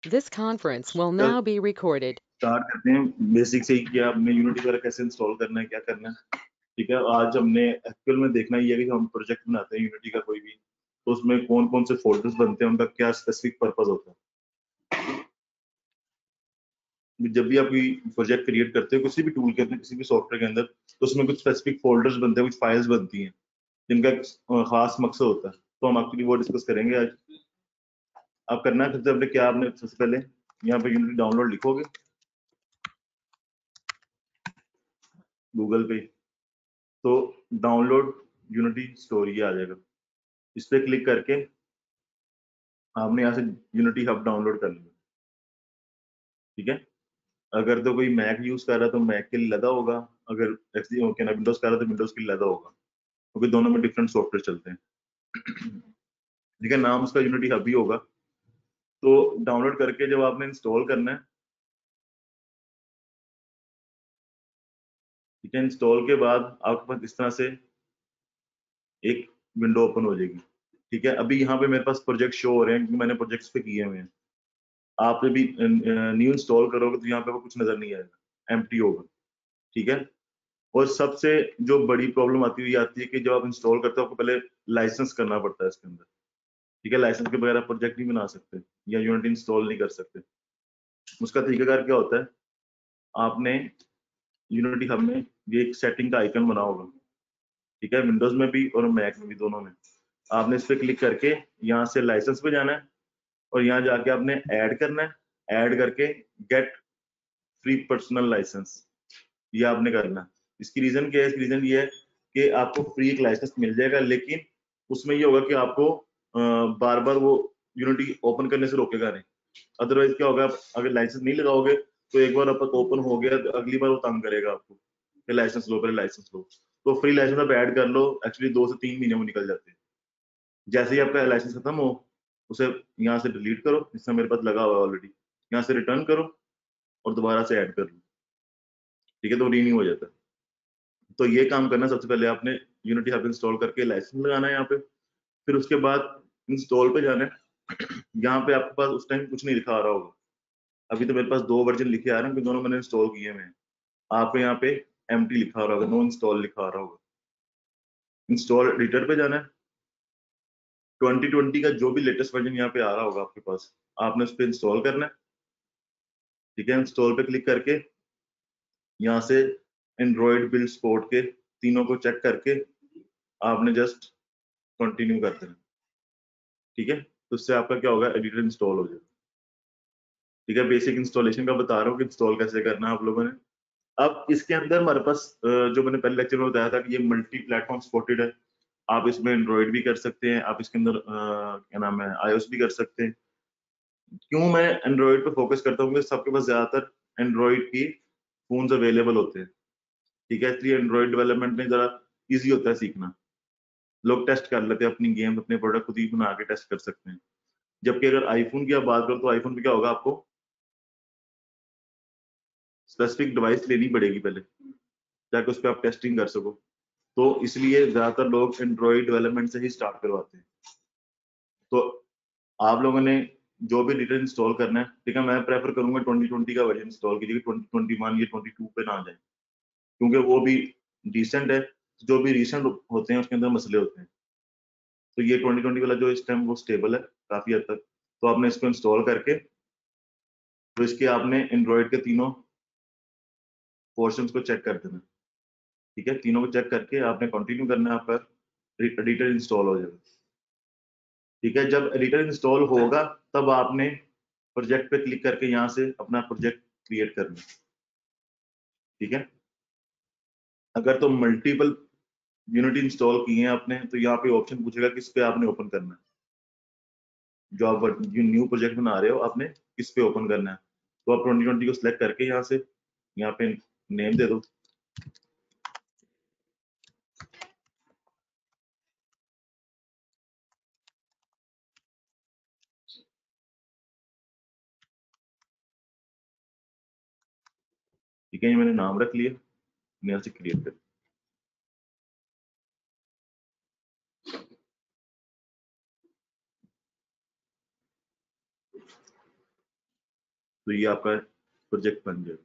This conference will चल now be recorded. Start करते हैं बेसिक से ही कि आपने यूनिटी वगैरह कैसे इंस्टॉल करना है, क्या करना है। ठीक है, आज हमने एक्चुअल में देखना ये है कि हम प्रोजेक्ट बनाते हैं यूनिटी का कोई भी, तो उसमें कौन कौन से फोल्डर्स बनते हैं, उनका क्या स्पेसिफिक पर्पस होता है। जब भी आप कोई प्रोजेक्ट क्रिएट करते हो किसी भी टूल के अंदर, किसी भी सॉफ्टवेयर के अंदर, तो उसमें कुछ स्पेसिफिक फोल्डर्स बनते हैं, कुछ फाइल्स बनती हैं जिनका एक खास मकसद होता है। तो हम एक्चुअली वो डिस्कस करेंगे आज। आप करना है सबसे पहले क्या, आपने सबसे पहले यहाँ पे यूनिटी डाउनलोड लिखोगे गूगल पे, तो डाउनलोड यूनिटी स्टोर ये आ जाएगा। इस पे क्लिक करके आपने यहाँ से यूनिटी हब डाउनलोड कर लिया। ठीक है, अगर तो कोई मैक यूज कर रहा है तो मैक के लिए लगा होगा, अगर क्या ना विंडोज कर रहा है तो विंडोज के लिए लगा होगा, क्योंकि दोनों में डिफरेंट सॉफ्टवेयर चलते हैं। ठीक है, नाम उसका यूनिटी हब ही होगा। तो डाउनलोड करके जब आपने इंस्टॉल करना है, ठीक है, इंस्टॉल के बाद आपके पास इस तरह से एक विंडो ओपन हो जाएगी। ठीक है, अभी यहाँ पे मेरे पास प्रोजेक्ट शो हो रहे हैं क्योंकि मैंने प्रोजेक्ट्स पे किए हुए हैं। आप जब भी न्यू इंस्टॉल करोगे तो यहाँ पे आपको कुछ नजर नहीं आएगा, एम्प्टी होगा। ठीक है, और सबसे जो बड़ी प्रॉब्लम आती हुई आती है कि जब आप इंस्टॉल करते हो आपको पहले लाइसेंस करना पड़ता है इसके अंदर। ठीक है, लाइसेंस के बगैर आप प्रोजेक्ट नहीं बना सकते या यूनिट इंस्टॉल नहीं कर सकते। उसका तरीकाकार क्या होता है, आपने यूनिटी हब में ये एक सेटिंग का आइकन बना होगा। ठीक है, विंडोज में भी और मैक में भी, दोनों में। आपने इस पर क्लिक करके यहाँ से लाइसेंस पे जाना है और यहाँ जाके आपने ऐड करना है। ऐड करके गेट फ्री पर्सनल लाइसेंस, ये आपने करना है। इसकी रीजन क्या है, इसकी रीजन ये है कि आपको फ्री एक लाइसेंस मिल जाएगा, लेकिन उसमें ये होगा कि आपको बार बार वो यूनिटी ओपन करने से रोकेगा नहीं। अदरवाइज क्या होगा, आप अगर लाइसेंस नहीं लगाओगे तो एक बार आपका ओपन हो गया तो अगली बार वो तंग करेगा आपको कि लाइसेंस लो, पहले लाइसेंस लो। तो फ्री लाइसेंस आप ऐड कर लो, एक्चुअली 2 से 3 महीने में निकल जाते हैं। जैसे ही आपका लाइसेंस खत्म हो, उसे यहाँ से डिलीट करो, जिससे मेरे पास लगा हुआ है ऑलरेडी, यहाँ से रिटर्न करो और दोबारा से ऐड कर लो। ठीक है, तो रीन्यू हो जाता है। तो ये काम करना, सबसे पहले आपने यूनिटी हब इंस्टॉल करके लाइसेंस लगाना है यहाँ पे। फिर उसके बाद इंस्टॉल पे जाना है। यहाँ पे आपके पास उस टाइम कुछ नहीं लिखा आ रहा होगा। अभी तो मेरे पास 2 वर्जन लिखे आ रहे हैं, दोनों मैंने इंस्टॉल किए हुए हैं। आपको यहाँ पे एम्प्टी लिखा आ रहा होगा, नो इंस्टॉल लिखा आ रहा होगा। इंस्टॉल एडिटर पे जाना है। 2020 का जो भी लेटेस्ट वर्जन यहाँ पे आ रहा होगा आपके पास, आपने उस पर इंस्टॉल करना है। ठीक है, इंस्टॉल पे क्लिक करके यहाँ से एंड्रॉइड बिल्ड सपोर्ट के तीनों को चेक करके आपने जस्ट कंटिन्यू कर देना। ठीक है, तो उससे आपका क्या होगा, एडिटर इंस्टॉल हो जाएगा। ठीक है, बेसिक इंस्टॉलेशन का बता रहा हूँ कि इंस्टॉल कैसे करना है आप लोगों ने। अब इसके अंदर हमारे पास जो मैंने पहले लेक्चर में बताया था कि ये मल्टी प्लेटफॉर्म सपोर्टेड है। आप इसमें एंड्रॉइड भी कर सकते हैं, आप इसके अंदर क्या नाम है, आईओएस भी कर सकते हैं। क्यों मैं एंड्रॉइड पे फोकस करता हूँ, क्योंकि सबके पास ज्यादातर एंड्रॉइड की फोन्स अवेलेबल होते हैं। ठीक है, इसलिए एंड्रॉइड डेवलपमेंट में जरा इजी होता है सीखना। लोग टेस्ट कर लेते हैं अपनी गेम, अपने प्रोडक्ट खुद ही बना के टेस्ट कर सकते हैं। जबकि अगर आईफोन की आप बात करो तो आईफोन पे क्या होगा, आपको स्पेसिफिक डिवाइस लेनी पड़ेगी पहले, ताकि उस पर आप टेस्टिंग कर सको। तो इसलिए ज्यादातर लोग एंड्रॉइड डेवलपमेंट से ही स्टार्ट करवाते हैं। तो आप लोगों ने जो भी डिटेल इंस्टॉल करना है, ठीक है, मैं प्रेफर करूंगा 2020 का वर्जन इंस्टॉल कीजिए, 2021 या 22 पे ना जाए, क्योंकि वो भी डिसेंट है। जो भी रिसेंट होते हैं उसके अंदर मसले होते हैं। तो ये 2020 वाला जो इस टाइम वो स्टेबल है काफी हद तक। तो आपने इसको इंस्टॉल करके, तो इसके आपने एंड्रॉइड के तीनों पोर्शंस को चेक कर देना। ठीक है, तीनों को चेक करके आपने कंटिन्यू करना है, आपका एडिटर इंस्टॉल हो जाएगा। ठीक है, जब एडिटर इंस्टॉल होगा तब आपने प्रोजेक्ट पे क्लिक करके यहाँ से अपना प्रोजेक्ट क्रिएट करना है। ठीक है, अगर तो मल्टीपल यूनिटी इंस्टॉल किए हैं आपने, तो यहाँ पे ऑप्शन पूछेगा किस पे आपने ओपन करना है। जो आप जो न्यू प्रोजेक्ट बना रहे हो आपने किस पे ओपन करना है, तो आप 2020 को सिलेक्ट करके यहाँ से यहाँ पे नेम दे दो। ठीक है, ये मैंने नाम रख लिया, यहाँ से क्रिएट कर। तो ये आपका प्रोजेक्ट बन जाएगा।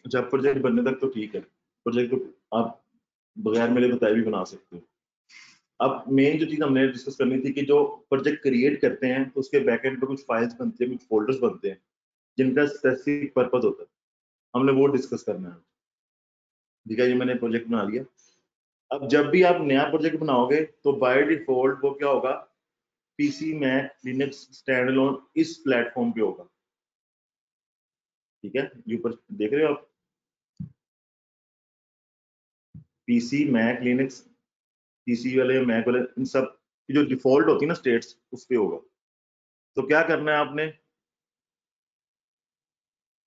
अच्छा, प्रोजेक्ट बनने तक तो ठीक है, प्रोजेक्ट तो आप बगैर मेरे बताए भी बना सकते हो। अब मेन जो चीज हमने डिस्कस करनी थी कि जो प्रोजेक्ट क्रिएट करते हैं तो उसके बैकएंड पे कुछ फाइल्स बनते हैं, कुछ फोल्डर्स बनते हैं जिनका स्पेसिफिक पर्पस होता है, हमने वो डिस्कस करना है। ठीक है, ये मैंने प्रोजेक्ट बना लिया। अब जब भी आप नया प्रोजेक्ट बनाओगे तो बाय डिफॉल्ट वो क्या होगा, पीसी मैक लिनक्स स्टैंडअलोन इस प्लेटफॉर्म पे होगा। ठीक है, ये ऊपर देख रहे हो आप, पीसी मैक लिनक्स, पीसी वाले मैक वाले इन सब की जो डिफॉल्ट होती है ना स्टेट्स, उस पे होगा। तो क्या करना है आपने,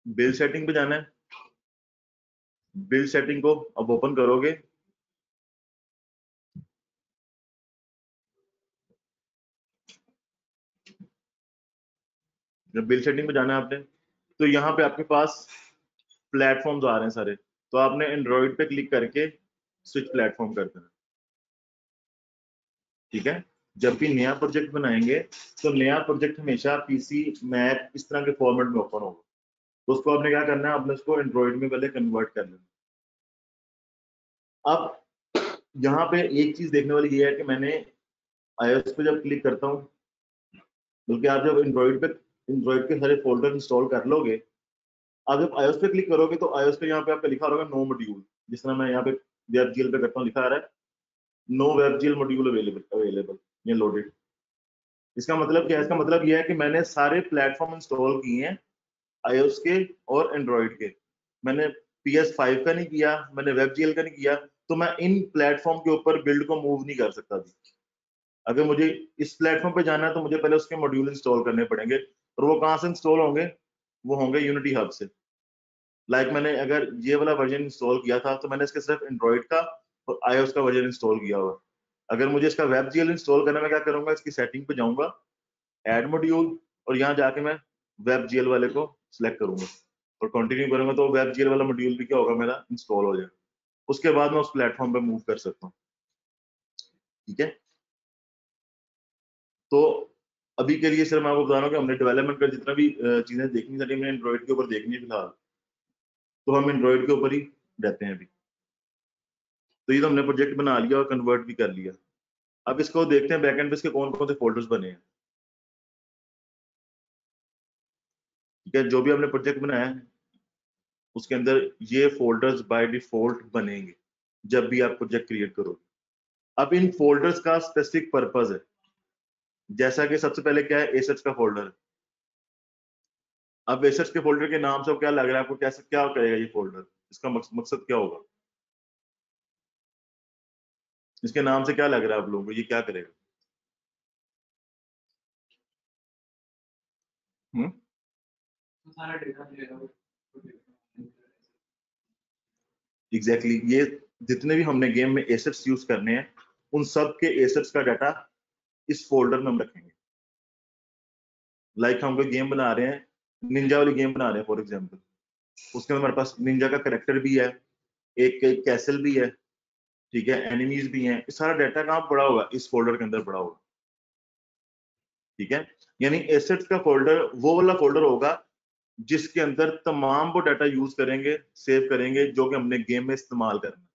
बिल्ड सेटिंग पे जाना है। बिल्ड सेटिंग को अब ओपन करोगे, जब बिल्ड सेटिंग पे जाना है आपने, तो यहाँ पे आपके पास प्लेटफॉर्म्स आ रहे हैं सारे, तो आपने एंड्रॉइड पे क्लिक करके स्विच प्लेटफॉर्म कर देना। ठीक है, जब भी नया प्रोजेक्ट बनाएंगे तो नया प्रोजेक्ट हमेशा पीसी मैक इस तरह के फॉर्मेट में ओपन होगा। तो उसको आपने क्या करना है, आपने उसको एंड्रॉइड में पहले कन्वर्ट कर लेना। अब यहाँ पे एक चीज देखने वाली ये है कि मैंने iOS पे जब क्लिक करता हूँ, बल्कि आप जब एंड्रॉइड के सारे फोल्डर इंस्टॉल कर लोगे, आप जब iOS पे क्लिक करोगे तो iOS पे यहाँ पे आपका लिखा होगा नो मॉड्यूल। जिस तरह मैं यहाँ पे WebGL पे करता हूँ, लिखा आ रहा है no WebGL module available available या लोडेड। इसका मतलब क्या है, इसका मतलब यह है कि मैंने सारे प्लेटफॉर्म इंस्टॉल किए हैं iOS के और एंड्रॉइड के। मैंने PS5 का नहीं किया, मैंने WebGL का नहीं किया, तो मैं इन प्लेटफॉर्म के ऊपर बिल्ड को मूव नहीं कर सकता थी। अगर मुझे इस प्लेटफॉर्म पे जाना है तो मुझे पहले उसके मॉड्यूल इंस्टॉल करने पड़ेंगे, और वो कहाँ से इंस्टॉल होंगे, वो होंगे यूनिटी हब से। मैंने अगर ये वाला वर्जन इंस्टॉल किया था तो मैंने इसके सिर्फ एंड्रॉइड का और iOS का वर्जन इंस्टॉल किया हुआ। अगर मुझे इसका WebGL इंस्टॉल करना, मैं क्या करूंगा, इसकी सेटिंग पे जाऊंगा, ऐड मॉड्यूल, और यहाँ जाके मैं WebGL वाले को सिलेक्ट करूंगा और कंटिन्यू करूंगा, तो WebGL वाला मॉड्यूल भी क्या होगा, मेरा इंस्टॉल हो जाएगा। उसके बाद मैं उस प्लेटफॉर्म पे मूव कर सकता हूँ। ठीक है, तो अभी के लिए सर मैं आपको बता रहा हूँ कि हमने डेवलपमेंट का जितना भी चीजें देखनी सारी हमने एंड्रॉइड के ऊपर देखनी है फिलहाल, तो हम एंड्रॉइड के ऊपर ही रहते हैं अभी। तो ये तो हमने प्रोजेक्ट बना लिया और कन्वर्ट भी कर लिया। अब इसको देखते हैं बैकएंड पे इसके कौन कौन से फोल्डर्स बने हैं। ठीक है, जो भी हमने प्रोजेक्ट बनाया है उसके अंदर ये फोल्डर्स बाय डिफॉल्ट बनेंगे जब भी आप प्रोजेक्ट क्रिएट करोगे। अब इन फोल्डर्स का स्पेसिफिक पर्पस है, जैसा कि सबसे पहले क्या है, एसेट्स का फोल्डर है। अब एसेट्स के फोल्डर के नाम से क्या लग रहा है आपको, कैसे क्या करेगा ये फोल्डर, इसका मकसद क्या होगा, इसके नाम से क्या लग रहा है आप लोगों को, ये क्या करेगा? एग्जैक्टली exactly, ये जितने भी हमने गेम में एसेट्स यूज करने हैं उन सब के एसेट्स का डाटा इस फोल्डर में हम रखेंगे। हम कोई गेम बना रहे हैं, निंजा वाली गेम बना रहे हैं फॉर एग्जांपल, उसके अंदर हमारे पास निंजा का करेक्टर भी है, एक कैसल भी है, ठीक है, एनिमीज भी हैं, ये सारा डाटा कहाँ पड़ा होगा, इस फोल्डर के अंदर पड़ा होगा। ठीक है, यानी एसेट्स का फोल्डर वो वाला फोल्डर होगा जिसके अंदर तमाम वो डाटा यूज करेंगे, सेव करेंगे, जो कि हमने गेम में इस्तेमाल करना है।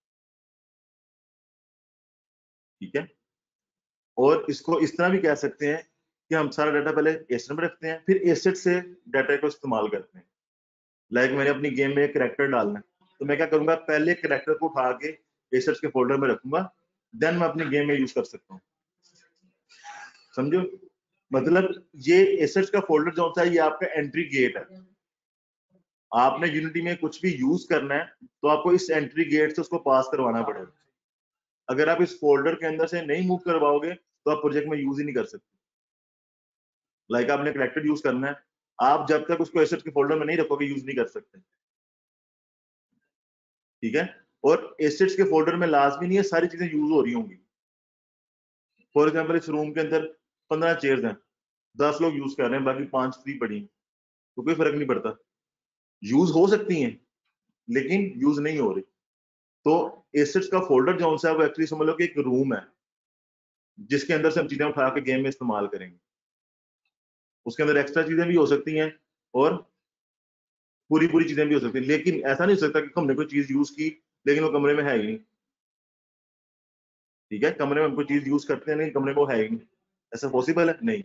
ठीक है, और इसको इस तरह भी कह सकते हैं कि हम सारा डाटा पहले एसेट में रखते हैं, फिर एसेट से डाटा को इस्तेमाल करते हैं। मैंने अपनी गेम में एक करेक्टर डालना है, तो मैं क्या करूंगा, पहले करेक्टर को उठा के एसेट्स के फोल्डर में रखूंगा, देन मैं अपनी गेम में यूज कर सकता हूँ। समझो, मतलब ये एसेट्स का फोल्डर जो होता है ये आपका एंट्री गेट है। आपने यूनिटी में कुछ भी यूज करना है तो आपको इस एंट्री गेट से उसको पास करवाना पड़ेगा। अगर आप इस फोल्डर के अंदर से नहीं मूव करवाओगे तो आप प्रोजेक्ट में यूज ही नहीं कर सकते। आपने करेक्टर यूज करना है, आप जब तक उसको एसेट के फोल्डर में नहीं रखोगे यूज नहीं कर सकते। ठीक है, और एसेट्स के फोल्डर में लाजमी नहीं है सारी चीजें यूज हो रही होंगी। फॉर एग्जाम्पल इस रूम के अंदर 15 चेयर्स हैं, 10 लोग यूज कर रहे हैं, बाकी 5 फ्री पड़ी हैं, तो कोई फर्क नहीं पड़ता, यूज हो सकती हैं लेकिन यूज नहीं हो रही। तो एसेट्स का फोल्डर जो सा है वो एक्चुअली समझ लो कि एक रूम है जिसके अंदर से हम चीजें उठा के गेम में इस्तेमाल करेंगे। उसके अंदर एक्स्ट्रा चीजें भी हो सकती हैं और पूरी पूरी चीजें भी हो सकती हैं, लेकिन ऐसा नहीं हो सकता कि हमने कोई चीज यूज की लेकिन वो कमरे में है ही नहीं। ठीक है, कमरे में हम कोई चीज यूज करते हैं नहीं, कमरे में वो है ही नहीं, ऐसा पॉसिबल है नहीं।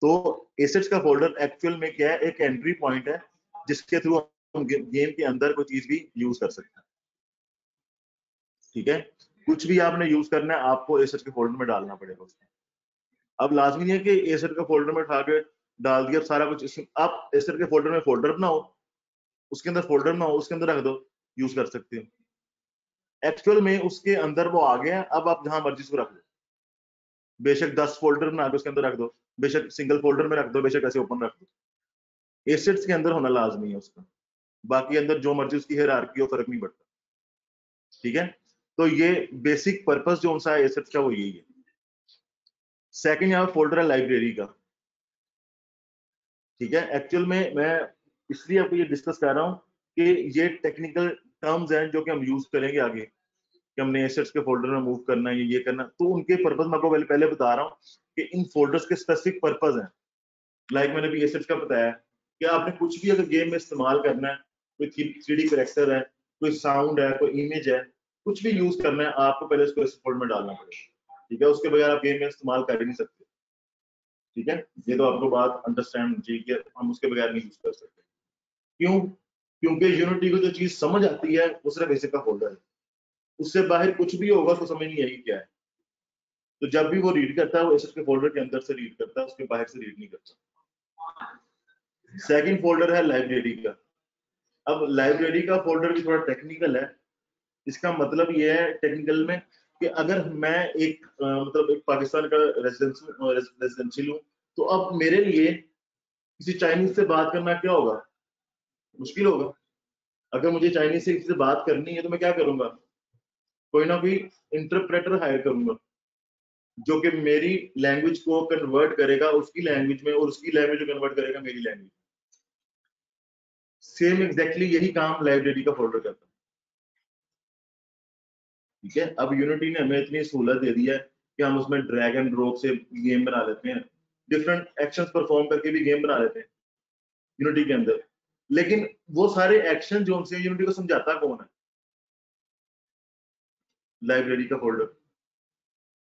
तो एसेट्स का फोल्डर एक्चुअल में क्या है, एक एंट्री पॉइंट है जिसके थ्रू हम गेम के अंदर कोई चीज भी यूज कर सकते हैं। ठीक है, कुछ भी आपने यूज करना है आपको एसेट्स के फोल्डर में डालना पड़ेगा उसमें। अब लाजमी नहीं है कि एसेट के फोल्डर में उठा के डाल दिया सारा कुछ, आप एसेट के फोल्डर में फोल्डर बनाओ, उसके अंदर फोल्डर बनाओ, उसके अंदर रख दो, यूज कर सकते हो। एक्चुअल में उसके अंदर वो आ गया, अब आप जहां मर्जी उसको रख दो, बेशक 10 फोल्डर बना के उसके अंदर रख दो, बेशक सिंगल फोल्डर में रख दो, बेशक ऐसे ओपन रख दो। एसेट्स के अंदर होना लाजमी है उसका, बाकी अंदर जो मर्जी उसकी हायरार्की हो फर्क नहीं पड़ता। ठीक है, तो ये बेसिक पर्पस जो सा है एसेट्स का वो यही है। सेकंड यहाँ फोल्डर है लाइब्रेरी का। ठीक है, एक्चुअल में मैं इसलिए आपको ये डिस्कस कर रहा हूँ कि ये टेक्निकल टर्म्स हैं जो कि हम यूज करेंगे आगे, कि हमने एसेट्स के फोल्डर में मूव करना है, ये करना, तो उनके पर्पस मैं आपको पहले बता रहा हूँ कि इन फोल्डर्स के स्पेसिफिक पर्पस हैं। लाइक मैंने भी एसेट्स का बताया कि आपने कुछ भी अगर गेम में इस्तेमाल करना है, कोई 3D करेक्टर है, कोई साउंड है, कोई इमेज है, कुछ भी यूज करना है आपको पहले उसको इस फोल्डर में डालना पड़ेगा। ठीक है, उसके बगैर आप गेम में इस्तेमाल कर ही नहीं सकते। ठीक है, ये तो आपको बात अंडरस्टैंड होनी चाहिए कि हम उसके बगैर नहीं यूज कर सकते। क्यों? क्योंकि यूनिटी को जो चीज समझ आती है वो सिर्फ बेसिक का फोल्डर है, उससे बाहर कुछ भी होगा उसको समझ नहीं आएगी क्या है। तो जब भी वो रीड करता है वो एसेट्स के फोल्डर के अंदर से रीड करता है, उसके बाहर से रीड नहीं करता। सेकंड फोल्डर है लाइब्रेरी का। अब लाइब्रेरी का फोल्डर भी थोड़ा टेक्निकल है। इसका मतलब ये है टेक्निकल में कि अगर मैं एक मतलब एक पाकिस्तान का रेजिडेंशियल हूँ, तो अब मेरे लिए किसी चाइनीज से बात करना क्या होगा, मुश्किल होगा। अगर मुझे चाइनीज से किसी से बात करनी है तो मैं क्या करूंगा, कोई ना कोई इंटरप्रेटर हायर करूंगा जो कि मेरी लैंग्वेज को कन्वर्ट करेगा उसकी लैंग्वेज में और उसकी लैंग्वेज को कन्वर्ट करेगा मेरी लैंग्वेज। सेम एग्जैक्टली यही काम लाइब्रेरी का फोल्डर करता है। ठीक है, अब यूनिटी ने हमें इतनी सहूलत दे दी है कि हम उसमें ड्रैग एंड ड्रॉप से गेम बना लेते हैं, डिफरेंट एक्शंस परफॉर्म करके भी गेम बना लेते हैं यूनिटी के अंदर। लेकिन वो सारे एक्शन जो उनसे यूनिटी को समझाता कौन है, लाइब्रेरी का फोल्डर।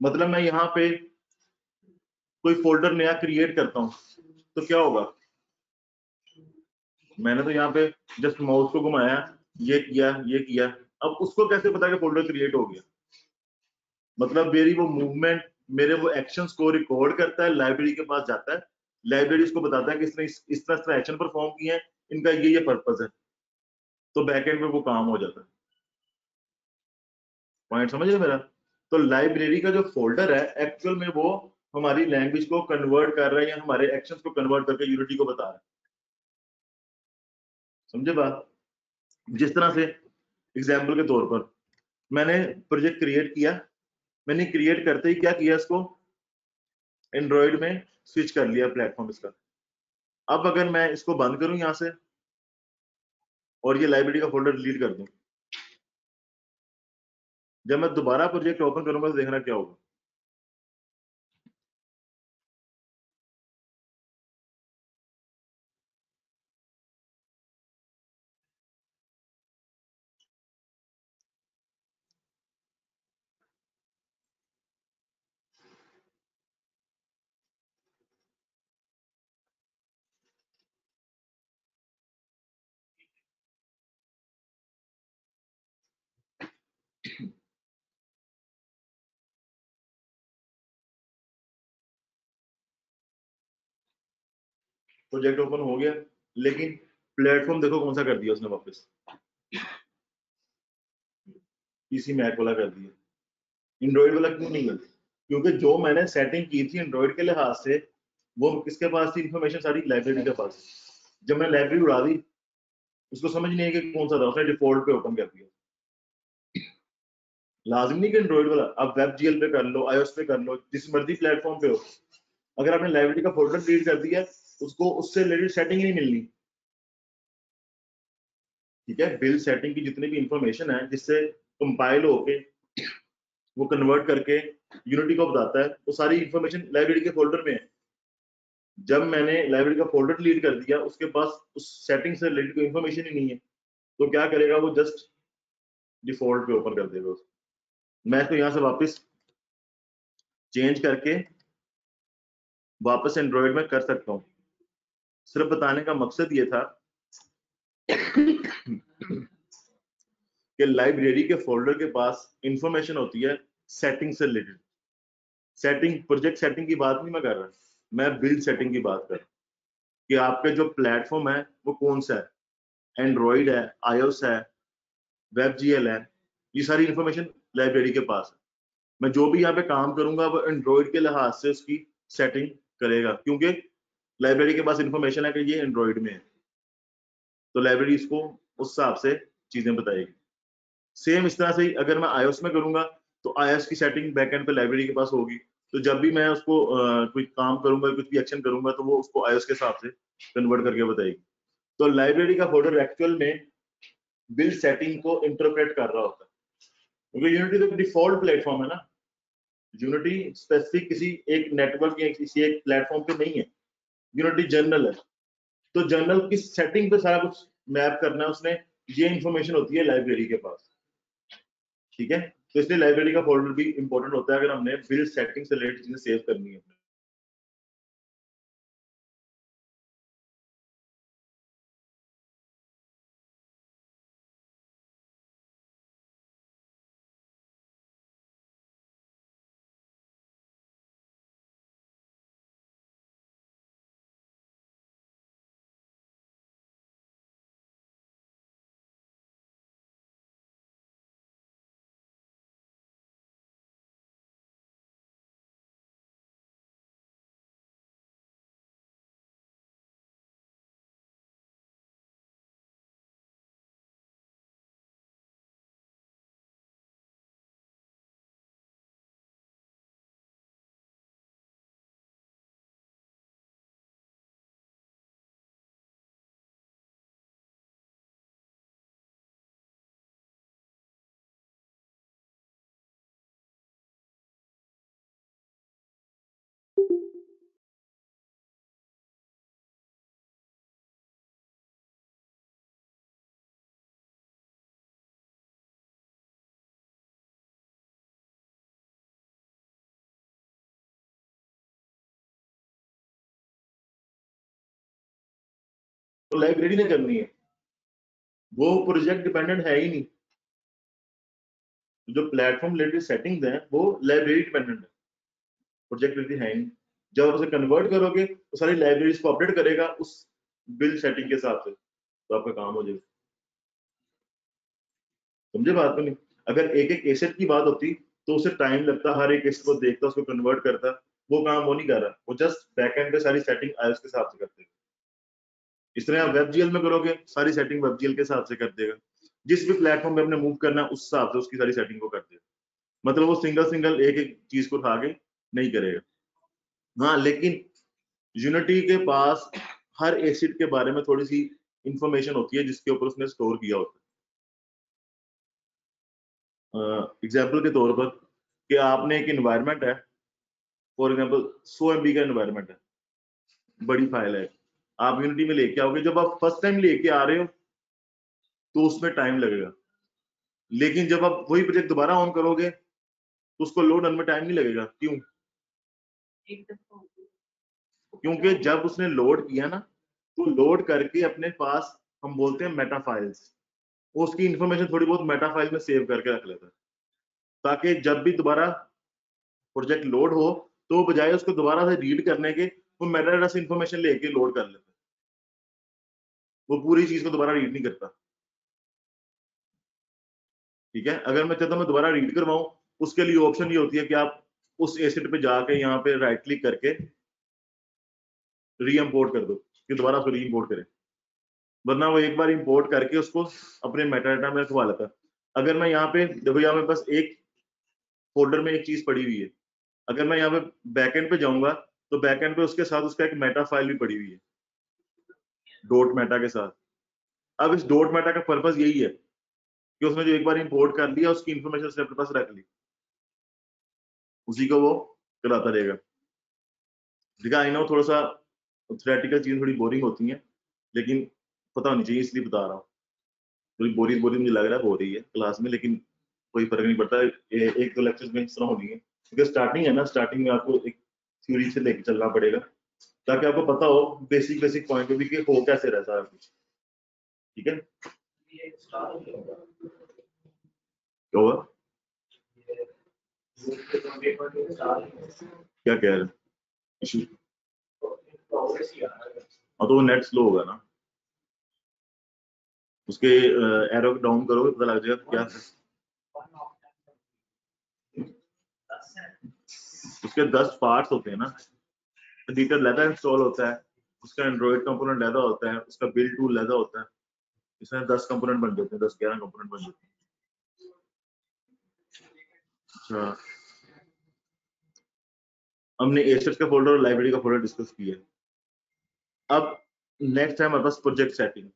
मतलब मैं यहाँ पे कोई फोल्डर नया क्रिएट करता हूँ तो क्या होगा, मैंने तो यहाँ पे जस्ट माउस को घुमाया, ये किया ये किया, अब उसको कैसे पता कि फोल्डर क्रिएट हो गया। मतलब मेरी वो मूवमेंट, मेरे वो एक्शंस को रिकॉर्ड करता है, लाइब्रेरी के पास जाता है, लाइब्रेरी उसको बताता है कि इसने इस तरह एक्शन परफॉर्म किए हैं, इनका ये पर्पस है, तो बैकएंड में वो काम हो जाता है। पॉइंट समझ रहे मेरा? तो लाइब्रेरी का जो फोल्डर है एक्चुअल में वो हमारी लैंग्वेज को कन्वर्ट कर रहा है या हमारे एक्शंस को कन्वर्ट करके यूनिटी को बता रहा है। समझे बात? जिस तरह से एग्जाम्पल के तौर पर मैंने प्रोजेक्ट क्रिएट किया, मैंने क्रिएट करते ही क्या किया, इसको एंड्रॉइड में स्विच कर लिया प्लेटफॉर्म इसका। अब अगर मैं इसको बंद करूं यहां से और ये लाइब्रेरी का फोल्डर डिलीट कर दूं, जब मैं दोबारा प्रोजेक्ट ओपन करूंगा तो देखना क्या होगा। प्रोजेक्ट ओपन हो गया, लेकिन प्लेटफॉर्म देखो कौन सा कर दिया उसने वापस, पीसी मैक वाला कर दिया, एंड्रॉइड वाला क्यों नहीं कर? क्योंकि जो मैंने सेटिंग की थी एंड्रॉइड के लिहाज से वो किसके पास थी, इंफॉर्मेशन सारी लाइब्रेरी के पास। जब मैं लाइब्रेरी उड़ा दी, उसको समझ नहीं है कि कौन सा था, उसने डिफॉल्ट पे ओपन कर दिया। लाजिम नहीं कि एंड्रॉइड वाला, आप वेब जीएल पे कर लो, आईओएस पे कर लो, जिस मर्जी प्लेटफॉर्म पे हो, अगर आपने लाइब्रेरी का फोल्डर डिलीट कर दिया उसको उससे रिलेटेड सेटिंग ही नहीं मिलनी। ठीक है, बिल्ड सेटिंग की जितनी भी इंफॉर्मेशन है जिससे कंपाइल होके वो कन्वर्ट करके यूनिटी को बताता है, वो सारी इंफॉर्मेशन लाइब्रेरी के फोल्डर में है। जब मैंने लाइब्रेरी का फोल्डर डिलीट कर दिया, उसके पास उस सेटिंग से रिलेटेड कोई इंफॉर्मेशन ही नहीं है, तो क्या करेगा वो, जस्ट डिफॉल्ट पे ओपन कर देगा उसको। मैं इसको यहाँ से वापस चेंज करके वापस एंड्रॉइड में कर सकता हूँ। सिर्फ बताने का मकसद ये था कि लाइब्रेरी के फोल्डर के पास इंफॉर्मेशन होती है सेटिंग से रिलेटेड। सेटिंग, प्रोजेक्ट सेटिंग की बात नहीं मैं कर रहा, मैं बिल्ड सेटिंग की बात कर रहा हूँ कि आपके जो प्लेटफॉर्म है वो कौन सा है, एंड्रॉइड है, आईओएस है, WebGL है, ये सारी इंफॉर्मेशन लाइब्रेरी के पास है। मैं जो भी यहाँ पे काम करूंगा वो एंड्रॉइड के लिहाज से उसकी सेटिंग करेगा, क्योंकि लाइब्रेरी के पास इंफॉर्मेशन है कि ये एंड्रॉइड में है, तो लाइब्रेरी इसको उस हिसाब से चीजें बताएगी। सेम इस तरह से ही अगर मैं iOS में करूंगा तो iOS की सेटिंग बैकएंड पे लाइब्रेरी के पास होगी, तो जब भी मैं उसको कोई काम करूंगा, कुछ भी एक्शन करूंगा, तो वो उसको iOS के हिसाब से कन्वर्ट करके बताएगी। तो लाइब्रेरी का फोल्डर एक्चुअल में बिल्ड सेटिंग को इंटरप्रेट कर रहा होता है, क्योंकि यूनिटी तो डिफॉल्ट प्लेटफॉर्म है ना। यूनिटी स्पेसिफिक किसी एक नेटवर्क या किसी एक प्लेटफॉर्म पे नहीं है, यूनिटी जनरल है। तो जनरल की सेटिंग पे सारा कुछ मैप करना है उसने, ये इंफॉर्मेशन होती है लाइब्रेरी के पास। ठीक है, तो इसलिए लाइब्रेरी का फोल्डर भी इंपॉर्टेंट होता है अगर हमने बिल्ड सेटिंग से रिलेटेड चीजें सेव करनी है। तो लाइब्रेरी ने करनी है, वो प्रोजेक्ट डिपेंडेंट है ही नहीं। जो प्लेटफॉर्म रिलेटेड सेटिंग्स हैं वो लाइब्रेरी डिपेंडेंट है, प्रोजेक्ट रिलेटेड है ही नहीं। जब आप उसे कन्वर्ट करोगे तो सारी लाइब्रेरीज को अपडेट करेगा उस बिल्ड सेटिंग के हिसाब से, तो आपका काम हो जाएगा। समझे बात को नहीं? अगर एक एक एसेट की बात होती तो उसे टाइम लगता, हर एक एसेट को देखता, उसको कन्वर्ट करता, वो काम वो नहीं कर रहा, वो जस्ट बैकएंड पे सारी सेटिंग iOS के हिसाब से करते हैं। इस तरह आप WebGL में करोगे, सारी सेटिंग WebGL के हिसाब से कर देगा, जिस भी प्लेटफॉर्म पे आपने मूव करना है उस हिसाब से उसकी सारी सेटिंग को कर देगा। मतलब वो सिंगल सिंगल एक एक चीज को उठा के नहीं करेगा। हाँ, लेकिन यूनिटी के पास हर एसिड के बारे में थोड़ी सी इंफॉर्मेशन होती है जिसके ऊपर उसने स्टोर किया होता है। एग्जाम्पल के तौर पर कि आपने एक इन्वायरमेंट है, फॉर एग्जाम्पल 100 MB का इन्वायरमेंट है, बड़ी फाइल है, आप यूनिटी में लेके आओगे, जब आप फर्स्ट टाइम लेके आ रहे हो तो उसमें टाइम लगेगा, लेकिन जब आप वही प्रोजेक्ट दोबारा ऑन करोगे तो उसको लोड होने में टाइम नहीं लगेगा। क्यों? क्योंकि जब उसने लोड किया ना, तो लोड करके अपने पास, हम बोलते हैं मेटा फाइल्स, उसकी इंफॉर्मेशन थोड़ी बहुत मेटा फाइल में सेव करके रख लेता है, ताकि जब भी दोबारा प्रोजेक्ट लोड हो तो बजाय उसको दोबारा से रीड करने के, वो मेटा डेटा से इंफॉर्मेशन लेके लोड कर लेता है, वो पूरी चीज को दोबारा रीड नहीं करता। ठीक है, अगर मैं चाहता हूं मैं दोबारा रीड करवाऊं, उसके लिए ऑप्शन ये होती है कि आप उस एसेट पे जाके यहाँ पे राइट क्लिक करके री इम्पोर्ट कर दो कि दोबारा उसको री इम्पोर्ट करें, वरना वो एक बार इंपोर्ट करके उसको अपने मेटाडाटा में रखवा लेता है। अगर मैं यहाँ पे देखो, यहाँ मेरे पास एक फोल्डर में एक चीज पड़ी हुई है, अगर मैं यहाँ पे बैकएंड पे जाऊंगा तो बैकएंड पे उसके साथ उसका एक मेटा फाइल भी पड़ी हुई है डॉट मेटा के साथ। अब इस डॉट मेटा का पर्पस यही है कि उसने जो एक बार इंपोर्ट कर लिया उसकी इंफॉर्मेशन उसने अपने पास रख ली, उसी को वो चलाता रहेगा। देखा, आई नो थोड़ा सा थ्योरेटिकल चीजें थोड़ी बोरिंग होती हैं, लेकिन पता होनी चाहिए इसलिए बता रहा हूँ। थोड़ी बोरिंग बोरिंग मुझे लग रहा है हो रही है क्लास में, लेकिन कोई फर्क नहीं पड़ता। एक दो लेक्चर्स में इस तरह होनी है क्योंकि स्टार्टिंग है ना, स्टार्टिंग में आपको एक थ्योरी से लेके चलना पड़ेगा ताकि आपको पता हो बेसिक बेसिक पॉइंट भी कि हो कैसे रहता है कुछ। ठीक है, क्या हुआ, क्या कह रहे इशू? हाँ तो वो नेट स्लो होगा ना, उसके एरो डाउन करोगे पता लग जाएगा क्या है। उसके 10 पार्ट्स होते हैं ना, एडिटर लैदा इंस्टॉल होता है, उसका एंड्रॉइड कंपोनेंट लैदा होता है, उसका बिल्ड टूल लैदा होता है, इसमें 10 कंपोनेंट बन जाते हैं, 10-11 कंपोनेंट बन जाते हैं। अच्छा, हमने एसेट्स का फोल्डर और लाइब्रेरी का फोल्डर डिस्कस किया। अब नेक्स्ट टाइम हमारे पास प्रोजेक्ट सेटिंग।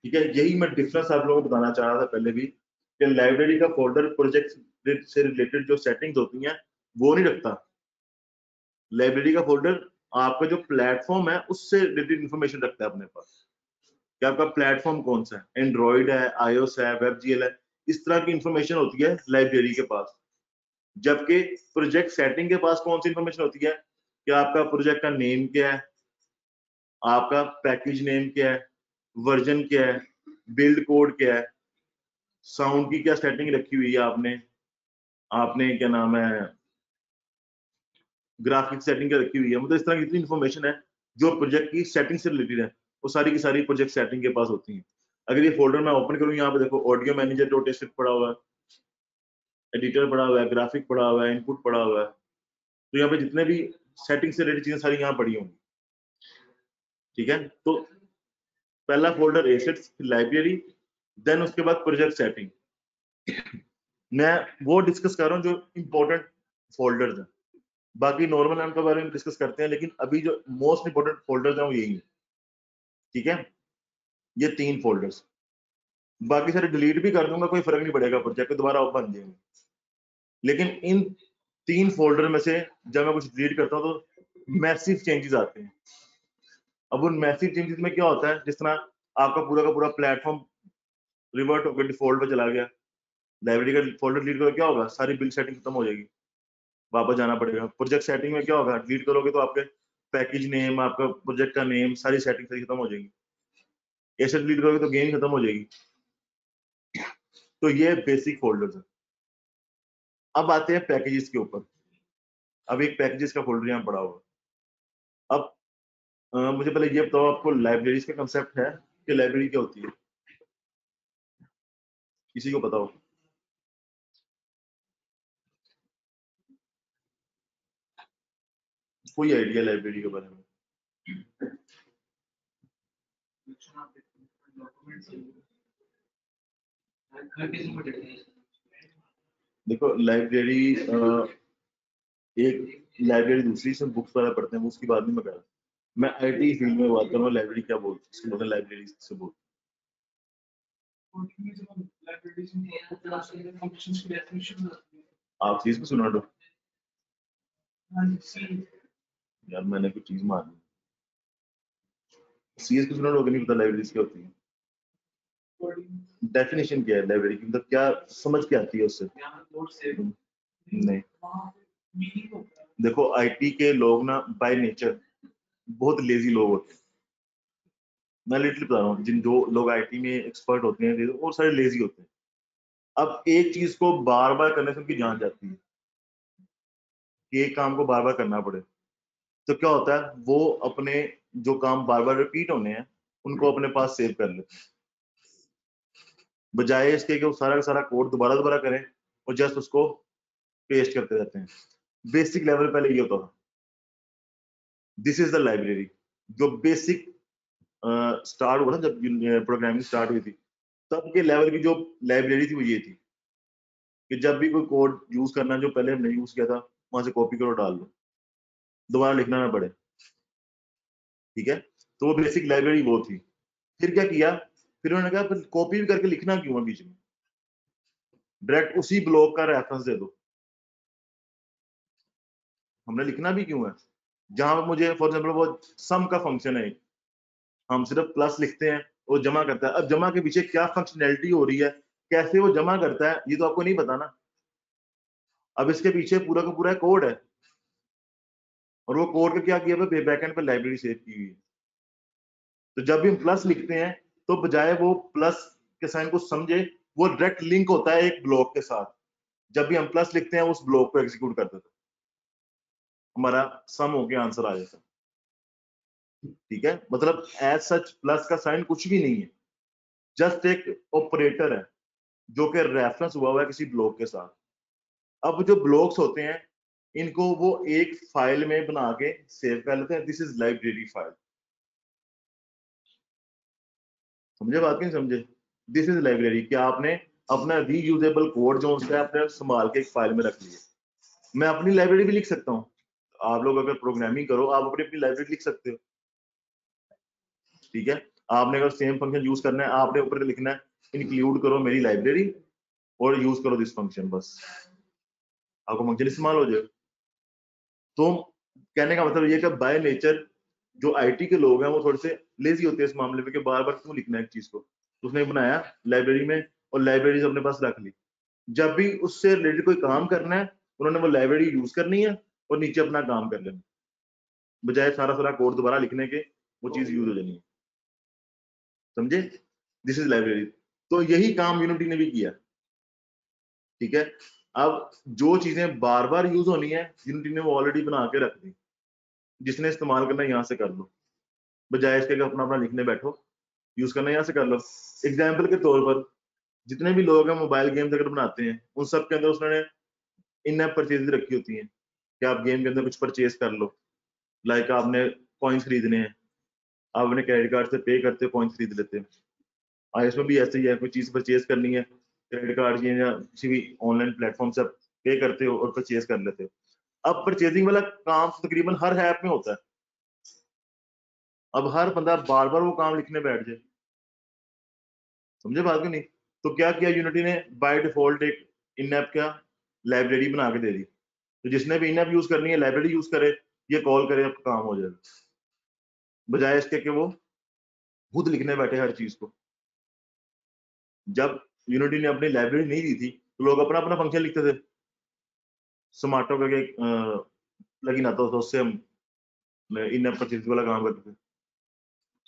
ठीक है, यही मैं डिफरेंस आप लोगों को बताना चाह रहा था पहले भी कि लाइब्रेरी का फोल्डर प्रोजेक्ट से रिलेटेड जो सेटिंग्स होती हैं वो नहीं रखता। लाइब्रेरी का फोल्डर आपका जो प्लेटफॉर्म है उससे रिलेटेड इंफॉर्मेशन रखता है अपने पास कि आपका प्लेटफॉर्म कौन सा है, एंड्रॉइड है, iOS है, WebGL है, इस तरह की इंफॉर्मेशन होती है लाइब्रेरी के पास। जबकि प्रोजेक्ट सेटिंग के पास कौन सी इंफॉर्मेशन होती है कि आपका प्रोजेक्ट का नेम क्या है, आपका पैकेज नेम क्या है, वर्जन क्या है, बिल्ड कोड क्या है, साउंड की क्या सेटिंग रखी हुई है आपने आपने क्या नाम है ग्राफिक सेटिंग क्या रखी हुई है, मतलब इस तरह की इतनी इन्फॉर्मेशन है जो प्रोजेक्ट की सेटिंग से रिलेटेड है, वो सारी की सारी प्रोजेक्ट सेटिंग के पास होती है। अगर ये फोल्डर मैं ओपन करूँ, यहाँ पे देखो ऑडियो मैनेजर डॉट एसेट पड़ा हुआ है, एडिटर पड़ा हुआ है, ग्राफिक पड़ा हुआ है, इनपुट पड़ा हुआ है, तो यहाँ पे जितने भी सेटिंग से रिलेटेड चीजें सारी यहाँ पड़ी होंगी। ठीक है, तो पहला फोल्डर एसेट्स, लाइब्रेरी, देन उसके बाद प्रोजेक्ट सेटिंग। मैं वो डिस्कस कर रहा हूँ जो इंपॉर्टेंट फोल्डर्स हैं, बाकी नॉर्मल नाम के बारे में डिस्कस करते हैं, लेकिन अभी जो मोस्ट इंपॉर्टेंट फोल्डर्स हैं वो यही है। ठीक है, ये 3 फोल्डर्स, बाकी सारे डिलीट भी कर दूंगा, कोई फर्क नहीं पड़ेगा, प्रोजेक्ट दोबारा बन जाएंगे। लेकिन इन 3 फोल्डर में से जब मैं कुछ डिलीट करता हूँ तो मैसिव चेंजेस आते हैं। अब उन मैसिव चेंजेस में क्या होता है, जिस तरह आपका पूरा का पूरा प्लेटफॉर्म रिवर्ट होकर डिफॉल्ट पे चला गया, लाइब्रेरी का फोल्डर डिलीट करो क्या होगा, सारी बिल्ड सेटिंग खत्म हो जाएगी, वापस जाना पड़ेगा। प्रोजेक्ट सेटिंग में क्या होगा, डिलीट करोगे तो आपके पैकेज नेम, आपका प्रोजेक्ट का नेम, सारी सेटिंग सारी खत्म हो जाएगी। ऐसे डिलीट करोगे तो गेम खत्म हो जाएगी। तो ये बेसिक फोल्डर्स है। अब आते हैं पैकेजेस के ऊपर। अब एक पैकेजेस का फोल्डर यहाँ पड़ा हुआ। अब मुझे पहले ये बताओ, आपको लाइब्रेरीज का कंसेप्ट है कि लाइब्रेरी क्या होती है, किसी को पता हो? कोई आइडिया लाइब्रेरी के बारे में? देखो, लाइब्रेरी एक लाइब्रेरी दूसरी से बुक्स वगैरह पढ़ते हैं, उसकी बात नहीं मैं कर रहा। मैं आईटी फील्ड में बात कर रहा हूँ, लाइब्रेरी क्या बोलते हैं, लाइब्रेरी से बोलते हैं। आप चीज में सुना दो यार, मैंने कुछ चीज मारनी। सीएस को सुना दो, नहीं पता लाइब्रेरी क्या होती है? डेफिनेशन क्या है लाइब्रेरी की, मतलब क्या समझ के आती है उससे? नहीं, देखो आईटी के लोग ना बाय नेचर बहुत लेजी लोग होते हैं। मैं लिटरली बता रहा हूँ, जिन जो लोग आईटी में एक्सपर्ट होते हैं वो सारे लेजी होते हैं। अब एक चीज को बार बार करने से उनकी जान जाती है कि एक काम को बार बार करना पड़े, तो क्या होता है, वो अपने जो काम बार बार रिपीट होने हैं उनको अपने पास सेव कर लेते हैं, बजाय इसके कि वो सारा का सारा कोड दोबारा दोबारा करें और जस्ट उसको पेस्ट करते रहते हैं। बेसिक लेवल पहले ये होता था, दिस इज द लाइब्रेरी। जो बेसिक स्टार्ट हुआ ना, जब प्रोग्रामिंग स्टार्ट हुई थी, तब के लेवल की जो लाइब्रेरी थी वो ये थी कि जब भी कोई कोड यूज करना जो पहले हमने यूज किया था, वहां से कॉपी करो डाल दो। दोबारा लिखना ना पड़े। ठीक है, तो वो बेसिक लाइब्रेरी वो थी। फिर क्या किया, फिर उन्होंने कहा कॉपी भी करके लिखना क्यों है बीच में, डायरेक्ट उसी ब्लॉक का रेफरेंस दे दो, हमने लिखना भी क्यों है। जहां पर मुझे फॉर एग्जाम्पल वो सम का फंक्शन है, हम सिर्फ प्लस लिखते हैं, वो जमा करता है। अब जमा के पीछे क्या फंक्शनैलिटी हो रही है, कैसे वो जमा करता है, ये तो आपको नहीं पता ना। अब इसके पीछे पूरा का पूरा कोड है, और वो कोड का क्या किया हुआ है, बैकएंड पे लाइब्रेरी सेव की हुई है। तो जब भी हम प्लस लिखते हैं, तो बजाय वो प्लस के साइन को समझे, वो डायरेक्ट लिंक होता है एक ब्लॉक के साथ। जब भी हम प्लस लिखते हैं, उस ब्लॉक को एग्जीक्यूट कर देते हैं, हमारा सम होके आंसर आ जाता है। ठीक है, मतलब एज सच प्लस का साइन कुछ भी नहीं है, जस्ट एक ऑपरेटर है जो कि रेफरेंस हुआ हुआ है किसी ब्लॉक के साथ। अब जो ब्लॉक्स होते हैं, इनको वो एक फाइल में बना के सेव कर लेते हैं, दिस इज लाइब्रेरी फाइल। समझे बात कि नहीं समझे, दिस इज लाइब्रेरी। क्या आपने अपना रीयूजेबल कोड जो उसका आपने संभाल के एक फाइल में रख लिया। मैं अपनी लाइब्रेरी भी लिख सकता हूँ, आप लोग अगर प्रोग्रामिंग करो, आप अपनी अपनी लाइब्रेरी लिख सकते हो। ठीक है, आपने अगर सेम फंक्शन यूज करना है, आपने ऊपर लिखना है इंक्लूड करो मेरी लाइब्रेरी और यूज करो दिस फंक्शन, बस आपको फंक्शन इस्तेमाल हो जाएगा। तो कहने का मतलब ये कि बाय नेचर जो आईटी के लोग हैं वो थोड़े से लेजी होते हैं इस मामले में कि बार बार क्यों लिखना है एक चीज को। तो उसने बनाया लाइब्रेरी में, और लाइब्रेरी अपने पास रख ली। जब भी उससे रिलेटेड कोई काम करना है, उन्होंने वो लाइब्रेरी यूज करनी है और नीचे अपना काम कर लेना, बजाय सारा सारा कोड दोबारा लिखने के, वो चीज यूज हो जानी है। समझे, दिस इज लाइब्रेरी। तो यही काम यूनिटी ने भी किया। ठीक है, अब जो चीजें बार बार यूज होनी है, यूनिटी ने वो ऑलरेडी बना के रख दी, जिसने इस्तेमाल करना है यहाँ से कर लो, बजाय इसके कि अपना अपना लिखने बैठो। यूज करना यहाँ से कर लो। एग्जाम्पल के तौर पर, जितने भी लोग हैं मोबाइल गेम्स अगर बनाते हैं, उन सब के अंदर उसने इन ऐप परचेज रखी होती हैं कि आप गेम के अंदर कुछ परचेज कर लो। लाइक आपने कॉइन्स खरीदने हैं, आप अपने क्रेडिट कार्ड से पे करते हो, कॉइन्स खरीद लेते हो। इसमें भी ऐसे ही है, कोई चीज परचेज करनी है, क्रेडिट कार्ड या किसी भी ऑनलाइन प्लेटफॉर्म से पे करते हो और परचेज कर लेते हो। अब परचेजिंग वाला काम तकरीबन हर ऐप में होता है। अब हर बंदा बार बार वो काम लिखने बैठ जाए, समझे बात को नहीं। तो क्या किया यूनिटी ने, बाय डिफॉल्ट एक इन ऐप का लाइब्रेरी बना के दे दी, तो जिसने भी इन ऐप यूज करनी है लाइब्रेरी यूज करे, ये कॉल करे, अब काम हो जाएगा, बजाय इसके कि वो खुद लिखने बैठे हर चीज को। जब यूनिटी ने अपनी लाइब्रेरी नहीं दी थी, तो लोग अपना अपना फंक्शन लिखते थे। समाटो का एक प्लगइन आता था, उससे हम इन ऐप परचेज वाला काम करते थे।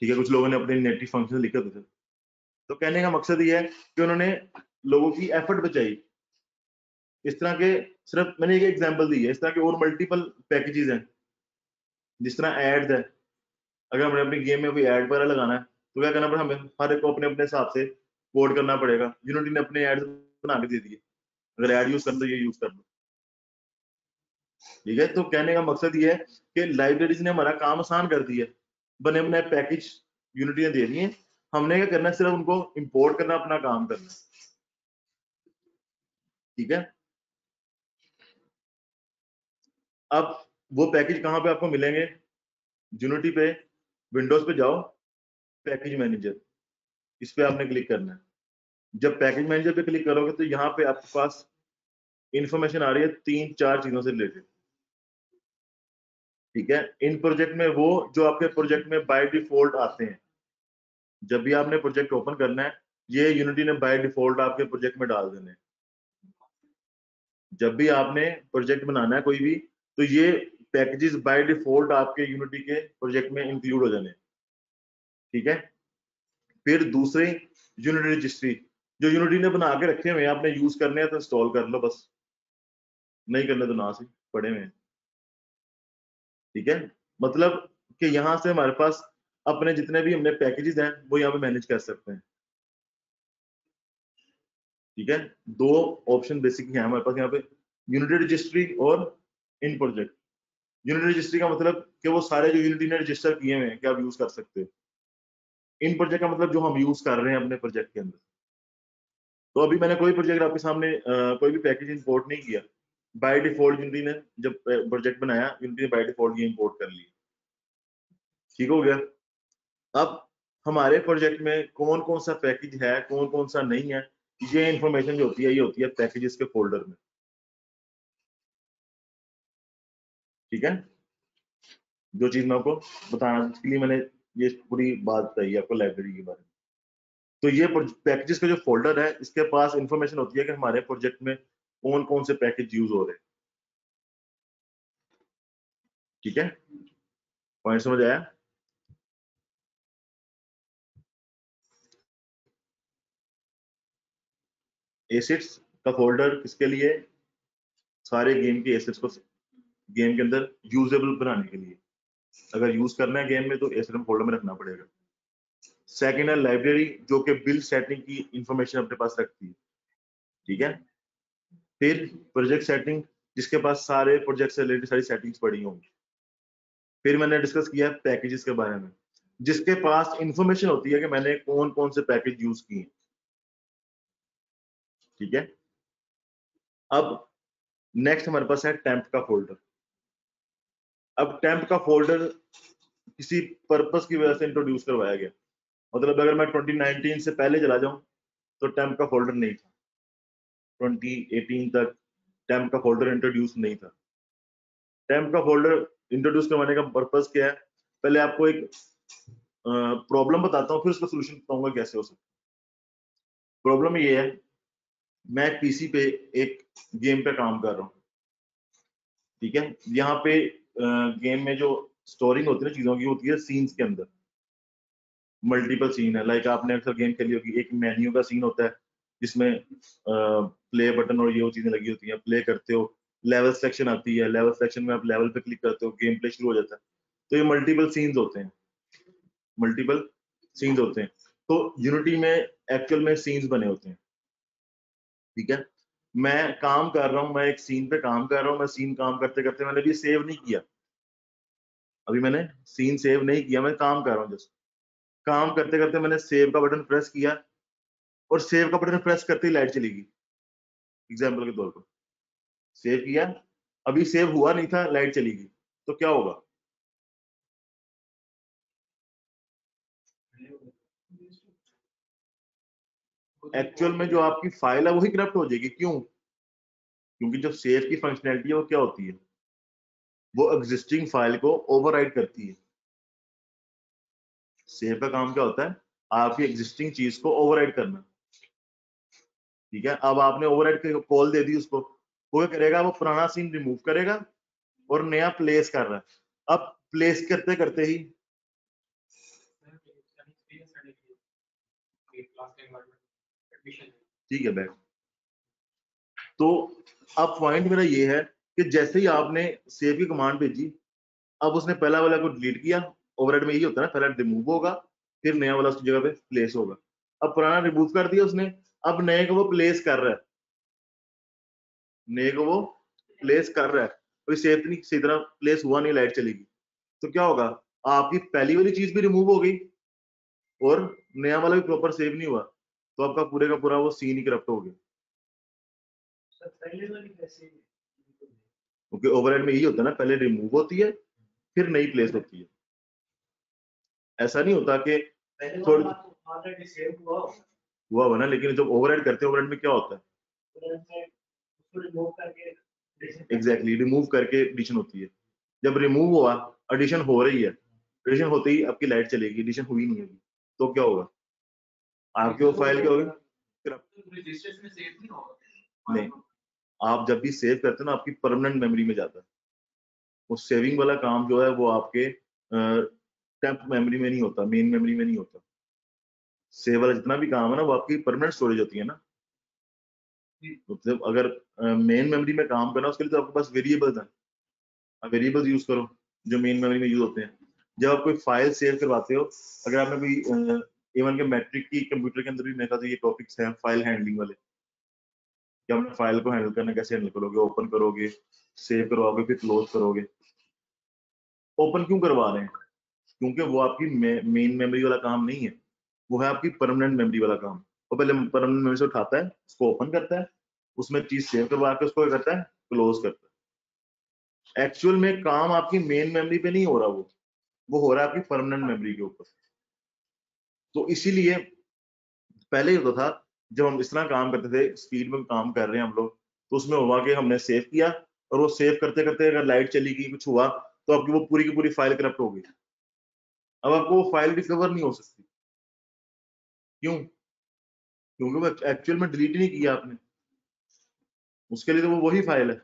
ठीक है, कुछ लोगों ने अपने नेटिव फंक्शन लिखे थे। तो कहने का मकसद ये है कि उन्होंने लोगों की एफर्ट बचाई। इस तरह के, सिर्फ मैंने एक एग्जांपल दी है, इस तरह के और मल्टीपल पैकेजेस हैं। जिस तरह एड्स है, अगर हमें अपनी गेम में कोई एड वगैरह लगाना है, तो क्या करना पड़ेगा, हमें हर एक को अपने अपने हिसाब से कोड करना पड़ेगा। यूनिटी ने अपने एड्स बना के दे दिए, अगर एड यूज करना तो ये यूज कर लो। ठीक है, तो कहने का मकसद ये है कि लाइब्रेरीज ने हमारा काम आसान कर दिया, बने बनाए पैकेज यूनिटी ने दे दिए, हमने क्या करना है, सिर्फ उनको इंपोर्ट करना, अपना काम करना। ठीक है, अब वो पैकेज कहाँ पे आपको मिलेंगे, यूनिटी पे विंडोज पे जाओ, पैकेज मैनेजर, इस पे आपने क्लिक करना है। जब पैकेज मैनेजर पे क्लिक करोगे, तो यहाँ पे आपके पास इंफॉर्मेशन आ रही है 3-4 चीजों से रिलेटेड। ठीक है, इन प्रोजेक्ट में वो जो आपके प्रोजेक्ट में बाय डिफॉल्ट आते हैं, जब भी आपने प्रोजेक्ट ओपन करना है, ये यूनिटी ने बाय डिफॉल्ट आपके प्रोजेक्ट में डाल देने हैं। जब भी आपने प्रोजेक्ट बनाना है कोई भी, तो ये पैकेजेस बाय डिफॉल्ट आपके यूनिटी के प्रोजेक्ट में इंक्लूड हो जाने हैं। ठीक है, फिर दूसरे यूनिटी रजिस्ट्री, जो यूनिटी ने बना के रखे हुए हैं, आपने यूज करने हैं तो इंस्टॉल कर लो, बस नहीं करने तो ना से पड़े हुए हैं। ठीक है, मतलब कि यहाँ से हमारे पास अपने जितने भी हमने पैकेजेस हैं, वो यहाँ पे मैनेज कर सकते हैं। ठीक है, दो ऑप्शन बेसिक है हमारे पास यहाँ पे, यूनिटी रजिस्ट्री और इन प्रोजेक्ट। यूनिटी रजिस्ट्री का मतलब कि वो सारे जो यूनिटी ने रजिस्टर किए हुए हैं कि आप यूज कर सकते हो। इन प्रोजेक्ट का मतलब जो हम यूज कर रहे हैं अपने प्रोजेक्ट के अंदर। तो अभी मैंने कोई प्रोजेक्ट आपके सामने कोई भी पैकेज इंपोर्ट नहीं किया, बाय डिफॉल्ट यूनिटी ने जब प्रोजेक्ट बनाया, यूनिटी ने बाय डिफॉल्ट ये इंपोर्ट कर लिया। ठीक हो गया। अब हमारे प्रोजेक्ट में कौन कौन सा पैकेज है, कौन कौन सा नहीं है, ये इंफॉर्मेशन जो होती है ये होती है पैकेजेस के फोल्डर में। ठीक है, जो चीज मैं आपको बताना, इसके लिए मैंने ये पूरी बात बताई आपको लाइब्रेरी के बारे में। तो ये पैकेजेस का जो फोल्डर है, इसके पास इंफॉर्मेशन होती है कि हमारे प्रोजेक्ट में कौन कौन से पैकेज यूज हो रहे हैं। ठीक है, पॉइंट समझ आया? एसेट्स का फोल्डर किसके लिए? सारे गेम के एसेट्स को गेम के अंदर यूजेबल बनाने के लिए। अगर यूज करना है गेम में तो एसेट फोल्डर में रखना पड़ेगा। सेकेंड है लाइब्रेरी, जो कि बिल्ड सेटिंग की इंफॉर्मेशन अपने पास रखती है। ठीक है, फिर प्रोजेक्ट सेटिंग, जिसके पास सारे प्रोजेक्ट से रिलेटेड सारी सेटिंग्स पड़ी होंगी। फिर मैंने डिस्कस किया पैकेजेस के बारे में, जिसके पास इंफॉर्मेशन होती है कि मैंने कौन कौन से पैकेज यूज किए। ठीक है, अब नेक्स्ट हमारे पास है टेम्प का फोल्डर। अब टेम्प का फोल्डर किसी पर्पस की वजह से इंट्रोड्यूस करवाया गया। मतलब अगर मैं 2019 से पहले चला जाऊं तो टेम्प का फोल्डर नहीं था। 2018 तक टेम्प का फोल्डर इंट्रोड्यूस नहीं था। टेम्प का फोल्डर इंट्रोड्यूस करवाने का पर्पस क्या है? पहले आपको एक प्रॉब्लम बताता हूँ, फिर उसका सोल्यूशन बताऊंगा कैसे हो सकता है। प्रॉब्लम ये है, मैं पीसी पे एक गेम पे काम कर रहा हूँ। ठीक है, यहाँ पे गेम में जो स्टोरिंग होती है ना चीजों की, होती है सीन्स के अंदर। मल्टीपल सीन है, लाइक आपने अक्सर गेम खेली होगी, एक मेन्यू का सीन होता है जिसमें प्ले बटन और ये वो चीजें लगी होती हैं, प्ले करते हो, लेवल सिलेक्शन आती है, लेवल सिलेक्शन में आप लेवल पे क्लिक करते हो, गेम प्ले शुरू हो जाता है। तो ये मल्टीपल सीन्स होते हैं, मल्टीपल सीन्स होते हैं। तो यूनिटी में एक्चुअल में सीन्स बने होते हैं। ठीक है, मैं काम कर रहा हूँ, मैं एक सीन पे काम कर रहा हूँ, मैं सीन काम करते करते मैंने भी सेव नहीं किया, अभी मैंने सीन सेव नहीं किया, मैं काम कर रहा हूँ जस्ट। काम करते करते मैंने सेव का बटन प्रेस किया, और सेव का बटन प्रेस करते ही लाइट चली गई। एग्जाम्पल के तौर पर सेव किया, अभी सेव हुआ नहीं था, लाइट चली गई, तो क्या होगा? एक्चुअल में जो आपकी फाइल है वही करप्ट हो जाएगी। क्यों? क्योंकि जो सेव की फंक्शनैलिटी है वो क्या होती है? वो एग्जिस्टिंग फाइल को ओवरराइड करती है। सेव का काम क्या होता है? आपकी एग्जिस्टिंग चीज को ओवरराइड करना। ठीक है, अब आपने ओवरराइड कॉल दे दी उसको, वो क्या करेगा? वो पुराना सीन रिमूव करेगा और नया प्लेस कर रहा है। अब प्लेस करते करते ही ठीक है बैक। तो अब पॉइंट मेरा ये है कि जैसे ही आपने सेव की कमांड भेजी, अब उसने पहला वाला को डिलीट किया। ओवरराइड में यही होता है ना, पहला रिमूव होगा, फिर नया वाला उसकी जगह पे प्लेस होगा। अब पुराना रिमूव कर दिया उसने, अब नए को वो प्लेस कर रहा है, नए को वो प्लेस कर रहा है, कोई सेव नहीं, सही तरह प्लेस हुआ नहीं, लाइट चलेगी। तो क्या होगा? आपकी पहली वाली चीज भी रिमूव हो गई और नया वाला भी प्रॉपर सेव नहीं हुआ, तो आपका पूरे का पूरा वो सीन ही करप्ट हो गया। क्योंकि ओवरराइड में यही होता है ना, पहले रिमूव होती है फिर नई प्लेस होती है। ऐसा नहीं होता कि थोड़ी हुआ ना, लेकिन जब ओवरराइड करते हैं, ओवरराइड में क्या होता है? एग्जैक्टली, रिमूव करके एडिशन होती है। जब रिमूव हुआ, एडिशन हो रही है, एडिशन होते ही आपकी लाइट चलेगी, एडिशन हुई नहीं होगी, तो क्या होगा? आपकी वो फाइल क्या होगी? नहीं, आप जब भी सेव करते हो ना, आपकी परमानेंट मेमोरी में जाता है। वो सेविंग वाला काम जो है वो आपके टेम्प मेमोरी में नहीं होता, मेन मेमोरी में नहीं होता। सेव वाला जितना भी काम है ना, वो आपकी परमानेंट स्टोरेज होती है ना। मतलब अगर मेन मेमोरी में काम करना, उसके लिए तो आपके पास वेरिएबल्स हैं, आप वेरिएबल्स यूज करो जो मेन मेमोरी में यूज होते हैं। जब आप कोई फाइल सेव करवाते हो, अगर आपने कोई इवन के मैट्रिक की कंप्यूटर के अंदर भी मेरे ख्याल से ये टॉपिक्स हैं फाइल हैंडलिंग वाले, कि आपने फाइल को हैंडल करना, कैसे हैंडल करोगे, ओपन करोगे, सेव करवाओगे, फिर क्लोज करोगे। ओपन क्यों करवा रहे हैं? क्योंकि वो आपकी मेन मेमोरी वाला काम नहीं है, वो है आपकी परमानेंट मेमोरी वाला काम। वो पहले परमानेंट मेमोरी से उठाता है, उसको ओपन करता है, उसमें चीज सेव करवा के उसको क्या करता है? क्लोज करता है। एक्चुअल में काम आपकी मेन मेमोरी पे नहीं हो रहा, वो हो रहा है आपकी परमानेंट मेमोरी के ऊपर। तो इसीलिए पहले होता था जब हम इस तरह काम करते थे, स्पीड में काम कर रहे हैं हम लोग, तो उसमें हुआ कि हमने सेव किया और वो सेव करते करते अगर लाइट चली गई, कुछ हुआ, तो आपकी वो पूरी की पूरी फाइल करप्ट हो गई। अब आपको वो फाइल रिकवर नहीं हो सकती। क्यों? क्योंकि वो एक्चुअल में डिलीट नहीं किया आपने, उसके लिए तो वो वही फाइल है,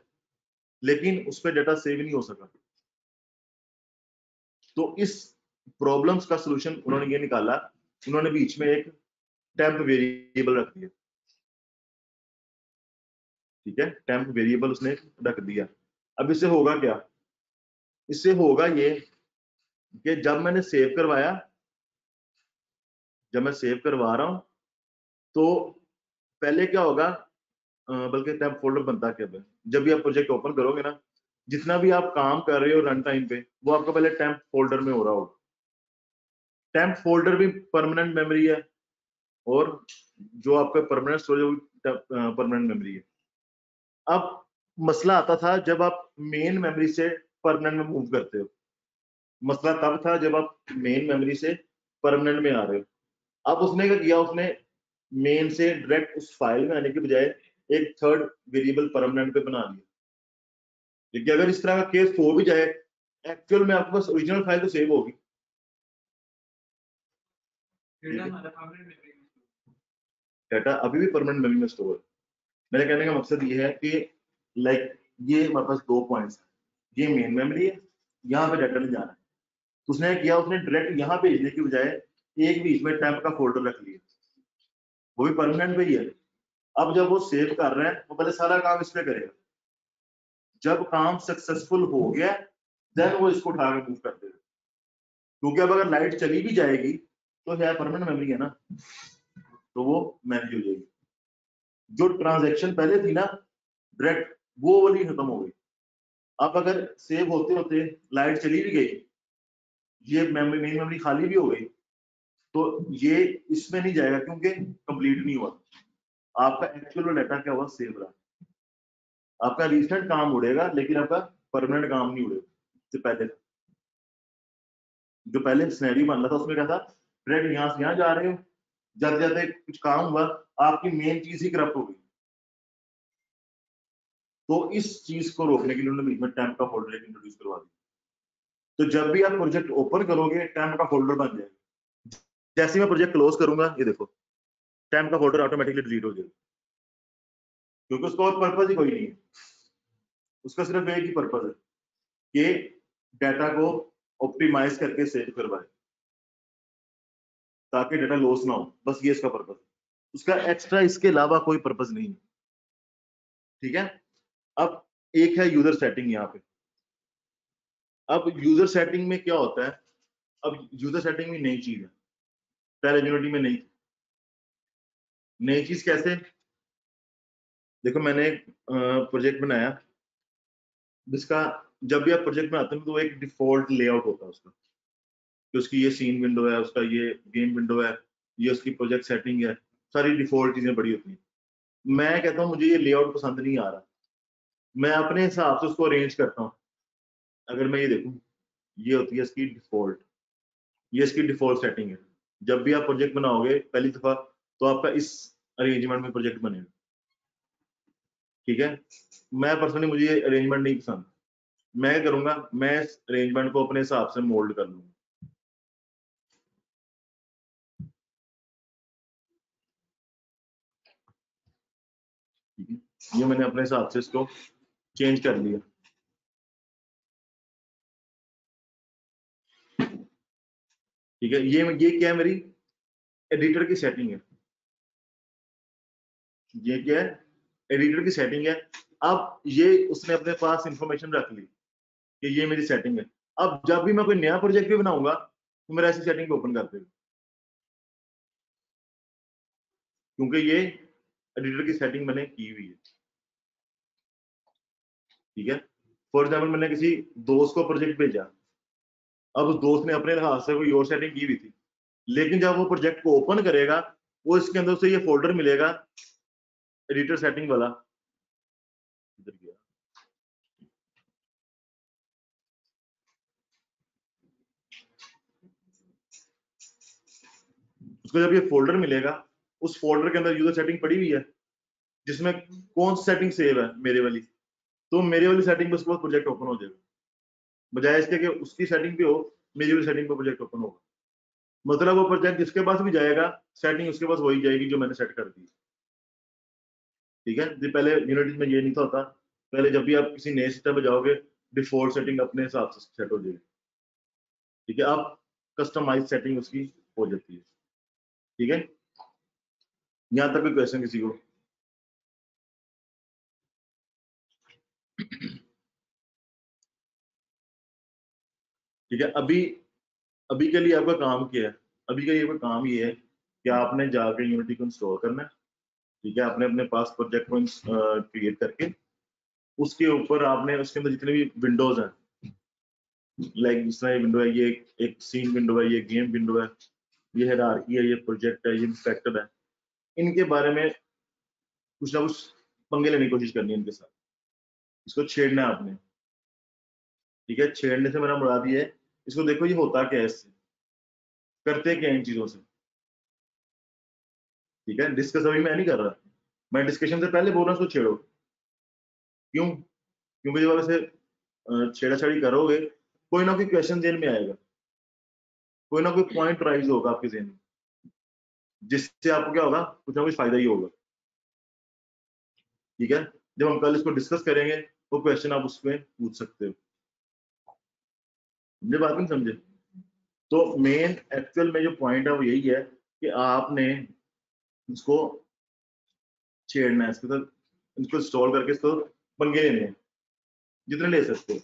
लेकिन उस पर डाटा सेव नहीं हो सका। तो इस प्रॉब्लम्स का सलूशन उन्होंने ये निकाला, उन्होंने बीच में एक टेम्प वेरिएबल रख दिया। ठीक है, टेम्प वेरिएबल उसने रख दिया। अब इससे होगा क्या? इससे होगा ये कि जब मैंने सेव करवाया, जब मैं सेव करवा रहा हूं, तो पहले क्या होगा, बल्कि टेम्प फोल्डर बनता क्या है, जब भी आप प्रोजेक्ट ओपन करोगे ना, जितना भी आप काम कर रहे हो रन टाइम पे, वो आपका पहले टेम्प फोल्डर में हो रहा होगा। टेम्प फोल्डर भी परमानेंट मेमोरी है, और जो आपका परमानेंट स्टोरेज है वो परमानेंट मेमोरी है। अब मसला आता था जब आप मेन मेमोरी से परमानेंट में मूव करते हो। मसला तब था जब आप मेन मेमोरी से परमानेंट में आ रहे हो। अब उसने क्या किया, उसने मेन से डायरेक्ट उस फाइल में आने के बजाय एक थर्ड वेरिएबल परमानेंट पे बना दिया। क्योंकि अगर इस तरह का केस हो भी जाए, एक्चुअल में आपके पास ओरिजिनल फाइल तो सेव होगी, डाटा अभी भी परमानेंट मेमोरी में स्टोर है। मेरे कहने का मकसद ये है कि लाइक ये हमारे पास 2 पॉइंट्स हैं, ये मेन मेमोरी है, यहाँ पे डाटा नहीं जाना है। तो उसने किया, उसने डायरेक्ट यहाँ भेजने की बजाय एक बीच में टेम्प का फोल्डर रख लिया, वो भी परमानेंट पे ही है। अब जब वो सेव कर रहे हैं, वो पहले सारा काम इस पे करेगा, जब काम सक्सेसफुल हो गया देन वो इसको उठा के मूव कर देगा। क्योंकि अब अगर लाइट चली भी जाएगी तो है परमानेंट मेमोरी है ना, तो वो मैनेज हो जाएगी। जो ट्रांजैक्शन पहले थी ना डायरेक्ट, वो वाली खत्म हो गई। अब अगर सेव होते होते लाइट चली भी गई, ये मेमोरी मेन मेमोरी खाली भी हो गई, तो ये इसमें नहीं जाएगा क्योंकि कंप्लीट नहीं हुआ। आपका एक्चुअल डाटा क्या हुआ, सेव रहा। आपका रिसेंट काम उड़ेगा लेकिन आपका परमानेंट काम नहीं उड़ेगा। इससे पहले जो पहले सिनेरियो बन रहा था उसमें क्या था, डायरेक्ट यहाँ से यहाँ जा रहे हो, जाते जाते कुछ काम हुआ, आपकी मेन चीज ही करप्ट हो गई। तो इस चीज को रोकने के लिए उन्होंने बीच में टेम्प का फोल्डर इंट्रोड्यूस करवा दिया। तो जब भी आप प्रोजेक्ट ओपन करोगे, टेम्प का फोल्डर बन जाएगा। जैसे मैं प्रोजेक्ट क्लोज करूंगा, ये देखो टेम्प का फोल्डर ऑटोमेटिकली डिलीट हो जाएगा, क्योंकि उसका और पर्पज ही कोई नहीं है। उसका सिर्फ एक ही पर्पज है कि डाटा को ऑप्टिमाइज करके सेव करवाए, ताकि डाटा लॉस ना हो, बस ये इसका पर्पज है। उसका एक्स्ट्रा इसके अलावा कोई पर्पज नहीं है। ठीक है, अब एक है यूजर सेटिंग। यहाँ पे अब यूजर सेटिंग में क्या होता है, अब यूजर सेटिंग में नई चीज है, पहले यूनिटी में नहीं थी। नई चीज कैसे, देखो मैंने एक प्रोजेक्ट बनाया जिसका, जब भी आप प्रोजेक्ट में आते हैं तो एक डिफॉल्ट लेआउट होता है उसका, कि उसकी ये सीन विंडो है, उसका ये गेम विंडो है, ये उसकी प्रोजेक्ट सेटिंग है, सारी डिफॉल्ट चीजें बड़ी होती हैं। मैं कहता हूँ मुझे ये लेआउट पसंद नहीं आ रहा, मैं अपने हिसाब से उसको अरेंज करता हूँ। अगर मैं ये देखूँ, ये होती है इसकी डिफॉल्ट, ये इसकी डिफॉल्ट सेटिंग है। जब भी आप प्रोजेक्ट बनाओगे पहली दफा, तो आपका इस अरेंजमेंट में प्रोजेक्ट बनेगा। ठीक है, मैं पर्सनली मुझे ये अरेंजमेंट नहीं पसंद। मैं क्या करूंगा, मैं इस अरेंजमेंट को अपने हिसाब से मोल्ड कर लूंगा। ठीक है, ये मैंने अपने हिसाब से इसको चेंज कर लिया। ठीक है, ये क्या है, मेरी एडिटर की सेटिंग है। ये क्या है, एडिटर की सेटिंग है। अब ये उसने अपने पास इंफॉर्मेशन रख ली कि ये मेरी सेटिंग है। अब जब भी मैं कोई नया प्रोजेक्ट भी बनाऊंगा तो मेरा ऐसी सेटिंग ओपन कर देगा, क्योंकि ये एडिटर की सेटिंग मैंने की हुई है। ठीक है, फॉर एग्जाम्पल मैंने किसी दोस्त को प्रोजेक्ट भेजा, अब उस दोस्त ने अपने हाथ से कोई और सेटिंग की हुई थी, लेकिन जब वो प्रोजेक्ट को ओपन करेगा, वो इसके अंदर से ये फोल्डर मिलेगा एडिटर सेटिंग वाला, इधर गया, उसको जब ये फोल्डर मिलेगा, उस फोल्डर के अंदर यूजर सेटिंग पड़ी हुई है जिसमें कौन सी सेटिंग सेव है मेरे वाली, तो मेरे वाली सेटिंग पे उसके बाद प्रोजेक्ट ओपन हो जाएगा, बजाय इसके कि उसकी सेटिंग पे हो मेरी वाली सेटिंग पे प्रोजेक्ट ओपन होगा। मतलब वो प्रोजेक्ट जिसके पास भी जाएगा सेटिंग उसके पास वही जाएगी जो मैंने सेट कर दी। ठीक है जी, पहले यूनिटी में ये नहीं था होता, पहले जब भी आप किसी नए सिस्टम पे जाओगे डिफॉल्ट सेटिंग अपने हिसाब से सेट हो जाएगी। ठीक है, आप कस्टमाइज सेटिंग उसकी हो जाती है। ठीक है, यहाँ तक कोई क्वेश्चन किसी को? ठीक है, अभी के लिए आपका काम क्या है? अभी के लिए आपका काम ये है कि आपने जाके यूनिटी को इंस्टॉल करना है। ठीक है, आपने अपने पास प्रोजेक्ट को क्रिएट करके उसके ऊपर आपने उसके अंदर जितने भी विंडोज हैं, लाइक जिस तरह ये विंडो है, ये एक सीन विंडो है, ये गेम विंडो है, ये हायरार्की है, ये प्रोजेक्ट है, ये इंस्पेक्टर है, इनके बारे में कुछ ना कुछ पंगे लेने की कोशिश करनी है इनके साथ, इसको छेड़ना है आपने। ठीक है, छेड़ने से मेरा मुराद ये है, इसको देखो ये होता क्या है, इससे करते क्या है इन चीजों से। ठीक है, डिस्कस अभी मैं नहीं कर रहा, मैं डिस्कशन से पहले बोल रहा हूँ उसको छेड़ो। क्यों? क्योंकि जब आप ऐसे छेड़ाछाड़ी करोगे कोई ना कोई क्वेश्चन जेन में आएगा, कोई ना कोई पॉइंट राइज होगा आपके जेन में, जिससे आपको क्या होगा, कुछ ना कुछ फायदा ही होगा। ठीक है, जब हम कल इसको डिस्कस करेंगे वो क्वेश्चन आप उसमें पूछ सकते हो। मुझे बात नहीं समझे? तो मेन एक्चुअल में जो पॉइंट है वो यही है कि आपने इसको छेड़ना है, इसके साथ इसको इंस्टॉल करके इसको पंगे लेने हैं, जितने ले सकते हो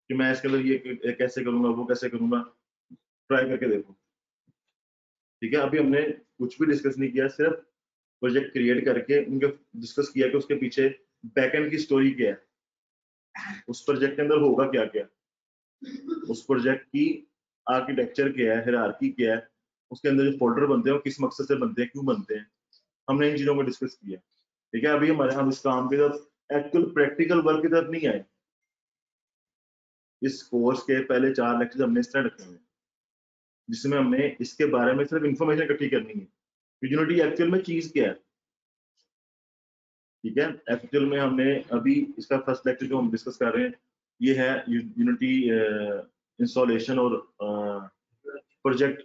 कि मैं इसके अंदर ये कैसे करूंगा, वो कैसे करूंगा, ट्राई करके देखो। ठीक है, अभी हमने कुछ भी डिस्कस नहीं किया, सिर्फ प्रोजेक्ट क्रिएट करके उनके डिस्कस किया कि उसके पीछे बैकएंड की स्टोरी क्या है, उस प्रोजेक्ट के अंदर होगा क्या क्या, उस प्रोजेक्ट की आर्किटेक्चर क्या है, हायरार्की क्या है, उसके अंदर जो फोल्डर बनते हैं वो किस मकसद से बनते हैं, क्यों बनते हैं, हमने इन चीजों को डिस्कस किया। ठीक है, अभी हमारे हम इस काम की तरफ एक्चुअल प्रैक्टिकल वर्क की तरफ नहीं आए। इस कोर्स के पहले 4 लेक्चर हमने इस तरह रखे हुए हैं जिसमें हमने इसके बारे में सिर्फ इंफॉर्मेशन इकट्ठी करनी है, यूनिटी एक्चुअल में चीज क्या है। ठीक है, एक्चुअल में हमने अभी इसका फर्स्ट लेक्चर जो हम डिस्कस कर रहे हैं ये है यूनिटी इंस्टॉलेशन और प्रोजेक्ट